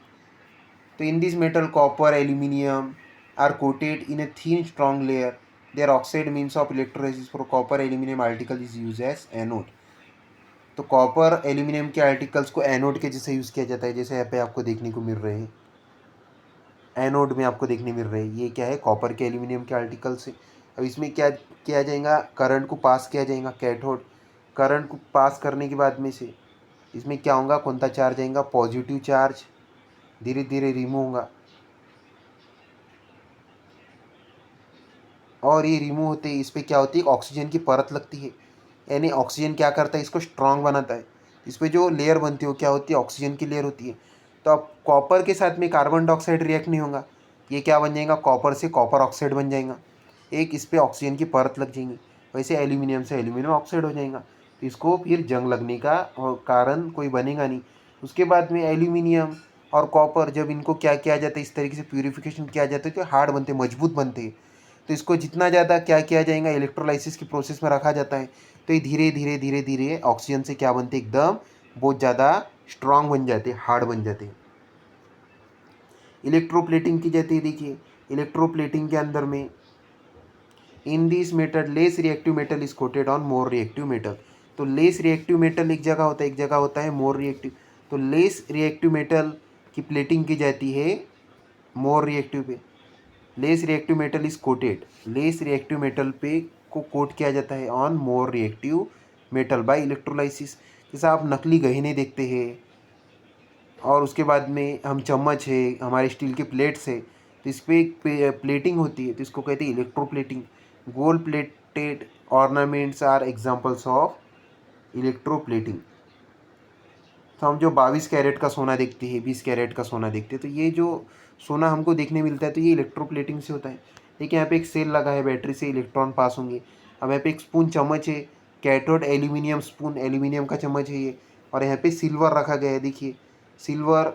तो in this metal copper aluminum are coated in a thin strong layer. Their oxide means of electrolysis for copper aluminum article is used as anode. तो कॉपर एल्यूमिनियम के आर्टिकल्स को एनोड के जैसे यूज़ किया जाता है, जैसे यहाँ पे आपको देखने को मिल रहे हैं, एनोड में आपको देखने मिल रहे हैं। ये क्या है, कॉपर के एल्यूमिनियम के आर्टिकल्स है। अब इसमें क्या किया जाएगा, करंट को पास किया जाएगा, कैथोड। करंट को पास करने के बाद में से इसमें क्या होगा, कौन सा चार्ज आएगा, पॉजिटिव चार्ज धीरे धीरे रिमूव होगा। और ये रिमूव होते ही इस पर क्या होती है, ऑक्सीजन की परत लगती है। यानी ऑक्सीजन क्या करता है, इसको स्ट्रांग बनाता है। इस पर जो लेयर बनती है वो क्या होती है, ऑक्सीजन की लेयर होती है। तो अब कॉपर के साथ में कार्बन डाइऑक्साइड रिएक्ट नहीं होगा, ये क्या बन जाएगा, कॉपर से कॉपर ऑक्साइड बन जाएगा, एक इस पर ऑक्सीजन की परत लग जाएंगी, वैसे एल्यूमिनियम से एल्यूमिनियम ऑक्साइड हो जाएगा। तो इसको फिर जंग लगने का कारण कोई बनेगा नहीं। उसके बाद में एल्यूमिनियम और कॉपर जब इनको क्या किया जाता है, इस तरीके से प्यूरिफिकेशन किया जाता है तो हार्ड बनते, मजबूत बनते हैं। तो इसको जितना ज़्यादा क्या किया जाएगा, इलेक्ट्रोलाइसिस की प्रोसेस में रखा जाता है, तो ये धीरे धीरे धीरे धीरे ऑक्सीजन से क्या बनते, एकदम बहुत ज़्यादा स्ट्रांग बन जाते, हार्ड बन जाते। इलेक्ट्रोप्लेटिंग की जाती है, देखिए इलेक्ट्रोप्लेटिंग के अंदर में in this metal less reactive metal is coated on more reactive metal. तो लेस रिएक्टिव मेटल एक जगह होता है, एक जगह होता है मोर रिएक्टिव। तो लेस रिएक्टिव मेटल की प्लेटिंग की जाती है मोर रिएक्टिव पे। Less reactive metal is coated, less reactive metal पे को कोट किया जाता है on more reactive metal by electrolysis. जैसे आप नकली गहने देखते हैं और उसके बाद में हम चम्मच है, हमारे स्टील के प्लेट्स है, तो इस पर एक प्लेटिंग होती है, तो इसको कहते हैं electroplating. Gold plated ornaments are examples of electroplating. तो हम जो 22 कैरेट का सोना देखते हैं, 20 कैरेट का सोना देखते हैं, तो ये जो सोना हमको देखने मिलता है तो ये इलेक्ट्रोप्लेटिंग से होता है। देखिए यहाँ पे एक सेल लगा है, बैटरी से इलेक्ट्रॉन पास होंगे। अब यहाँ पे एक स्पून चम्मच है, कैथोड एल्यूमिनियम स्पून, एल्यूमिनियम का चम्मच है ये, और यहाँ पे सिल्वर रखा गया है। देखिए सिल्वर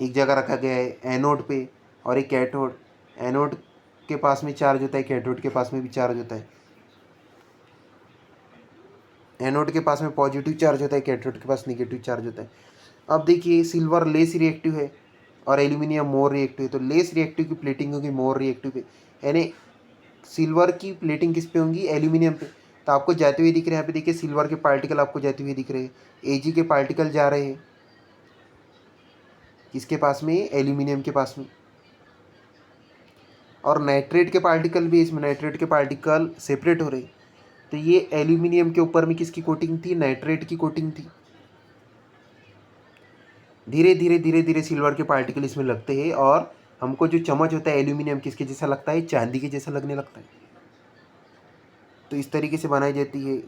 एक जगह रखा गया है एनोड पे, और एक कैथोड, एनोड के पास में चार्ज होता है, कैथोड के पास में भी चार्ज होता है। एनोड के पास में पॉजिटिव चार्ज होता है, कैथोड के पास निगेटिव चार्ज होता है। अब देखिए सिल्वर लेस रिएक्टिव है और एल्यूमिनियम मोर रिएक्टिव है, तो लेस रिएक्टिव की प्लेटिंग होगी मोर रिएक्टिव पे, यानी सिल्वर की प्लेटिंग किस पे होंगी, एल्यूमिनियम पे। तो आपको जाते हुए दिख रहे हैं, यहाँ पे देखिए सिल्वर के पार्टिकल आपको जाते हुए दिख रहे हैं, एजी के पार्टिकल जा रहे हैं किसके पास में, एल्यूमिनियम के पास में। और नाइट्रेट के पार्टिकल भी, इसमें नाइट्रेट के पार्टिकल सेपरेट हो रहे। तो ये एल्यूमिनियम के ऊपर में किसकी कोटिंग थी, नाइट्रेट की कोटिंग थी। धीरे धीरे धीरे धीरे सिल्वर के पार्टिकल इसमें लगते हैं और हमको जो चम्मच होता है एल्यूमिनियम किसके जैसा लगता है, चांदी के जैसा लगने लगता है। तो इस तरीके से बनाई जाती है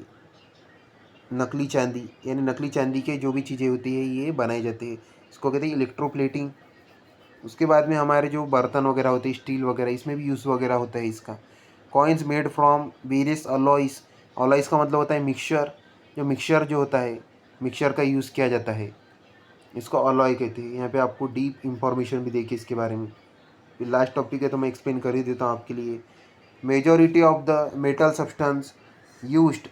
नकली चांदी, यानी नकली चांदी के जो भी चीज़ें होती है ये बनाई जाती है, इसको कहते हैं इलेक्ट्रोप्लेटिंग। उसके बाद में हमारे जो बर्तन वगैरह होते हैं, स्टील वगैरह, इसमें भी यूज़ वगैरह होता है इसका। Coins made from various alloys, alloys का मतलब होता है मिक्सचर, जो मिक्सचर जो होता है, मिक्सचर का यूज़ किया जाता है, इसको अलॉय कहते हैं। यहाँ पे आपको डीप इंफॉर्मेशन भी देखिए इसके बारे में। फिर लास्ट टॉपिक है तो मैं एक्सप्लेन कर ही देता हूँ आपके लिए। Majority of the metal substance used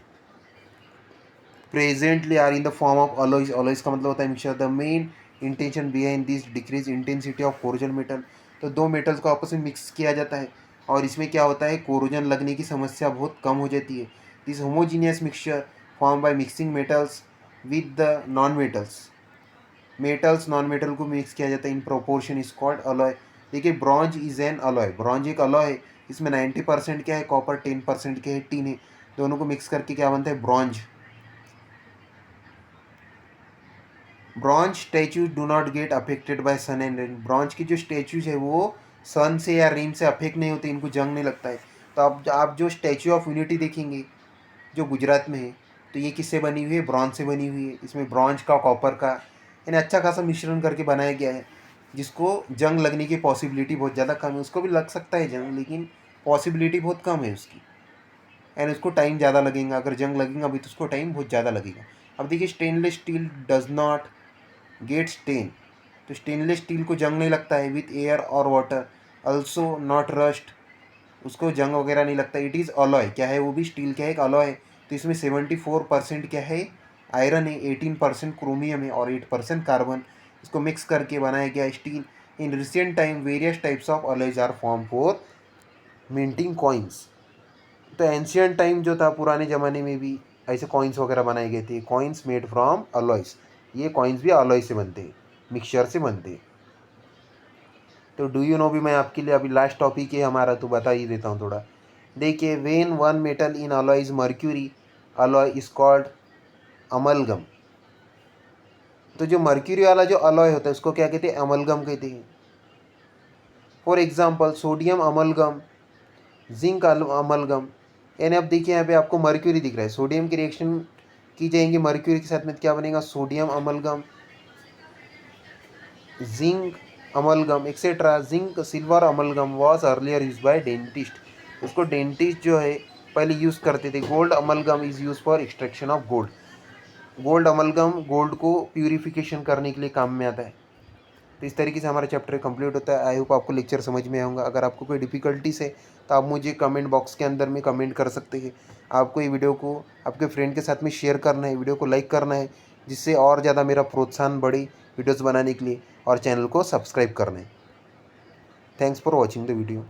presently are in the form of alloys, alloys का मतलब होता है mixture. The main intention behind this decrease intensity of corrosion metal. तो दो मेटल्स को आपस में मिक्स किया जाता है और इसमें क्या होता है, कोरोजन लगने की समस्या बहुत कम हो जाती है। This homogeneous mixture form by mixing metals with the non metals, metals non metal को मिक्स किया जाता है in proportion is called alloy. देखिए bronze is an alloy, bronze एक अलॉय है, इसमें 90% क्या है कॉपर, 10% क्या है टीन है, दोनों को मिक्स करके क्या बनता है, bronze. Bronze statue do not get affected by sun and rain, bronze की जो स्टैचूज है वो सन से या रेन से अफेक्ट नहीं होते, इनको जंग नहीं लगता है। तो आप जो स्टैचू ऑफ यूनिटी देखेंगे जो गुजरात में है, तो ये किससे बनी हुई है, ब्रॉन्ज से बनी हुई है। इसमें ब्रॉन्ज का, कॉपर का, यानी अच्छा खासा मिश्रण करके बनाया गया है, जिसको जंग लगने की पॉसिबिलिटी बहुत ज़्यादा कम है। उसको भी लग सकता है जंग, लेकिन पॉसिबिलिटी बहुत कम है उसकी, एंड उसको टाइम ज़्यादा लगेगा। अगर जंग लगेगा अभी तो उसको टाइम बहुत ज़्यादा लगेगा। अब देखिए stainless steel does not get stain, तो स्टेनलेस स्टील को जंग नहीं लगता है विथ एयर और वाटर, अल्सो नॉट रस्ट, उसको जंग वगैरह नहीं लगता। इट इज़ अलॉय, क्या है वो भी स्टील, क्या है, एक अलॉय है। तो इसमें 74% क्या है, आयरन है, 18% क्रोमियम है और 8% कार्बन, इसको मिक्स करके बनाया गया steel. In recent time various types of alloys are form for minting coins. तो एंशियंट टाइम जो था, पुराने ज़माने में भी ऐसे कॉइन्स वगैरह बनाए गए थे, कॉइन्स मेड फ्रॉम अलॉयज। ये कॉइन्स भी अलॉय से बनते हैं, मिक्सचर से बनते हैं। तो डू यू नो भी मैं आपके लिए, अभी लास्ट टॉपिक है हमारा तो बता ही देता हूँ थोड़ा। देखिए when one metal in alloy is mercury, alloy is called amalgam. तो जो मर्क्यूरी वाला जो अलॉय होता है उसको क्या कहते हैं, अमलगम कहते हैं। For example sodium amalgam, zinc amalgam. यानी अब देखिए यहाँ पे आपको मर्क्यूरी दिख रहा है, सोडियम की रिएक्शन की जाएंगे मर्क्यूरी के साथ में, क्या बनेगा, sodium amalgam. Zinc amalgam etcetera. Zinc silver amalgam was earlier use by dentist. उसको डेंटिस्ट जो है पहले यूज़ करते थे। Gold amalgam is use for extraction of gold. Gold amalgam gold को प्यूरिफिकेशन करने के लिए काम में आता है। तो इस तरीके से हमारा चैप्टर कंप्लीट होता है। आई होप आपको लेक्चर समझ में आऊँगा। अगर आपको कोई डिफ़िकल्टीज है तो आप मुझे कमेंट बॉक्स के अंदर में कमेंट कर सकते हैं। आपको ये वीडियो को आपके फ्रेंड के साथ में शेयर करना है, वीडियो को लाइक करना है, जिससे और ज़्यादा मेरा प्रोत्साहन बढ़े वीडियोज़ बनाने के लिए, और चैनल को सब्सक्राइब करना है। Thanks for watching the video.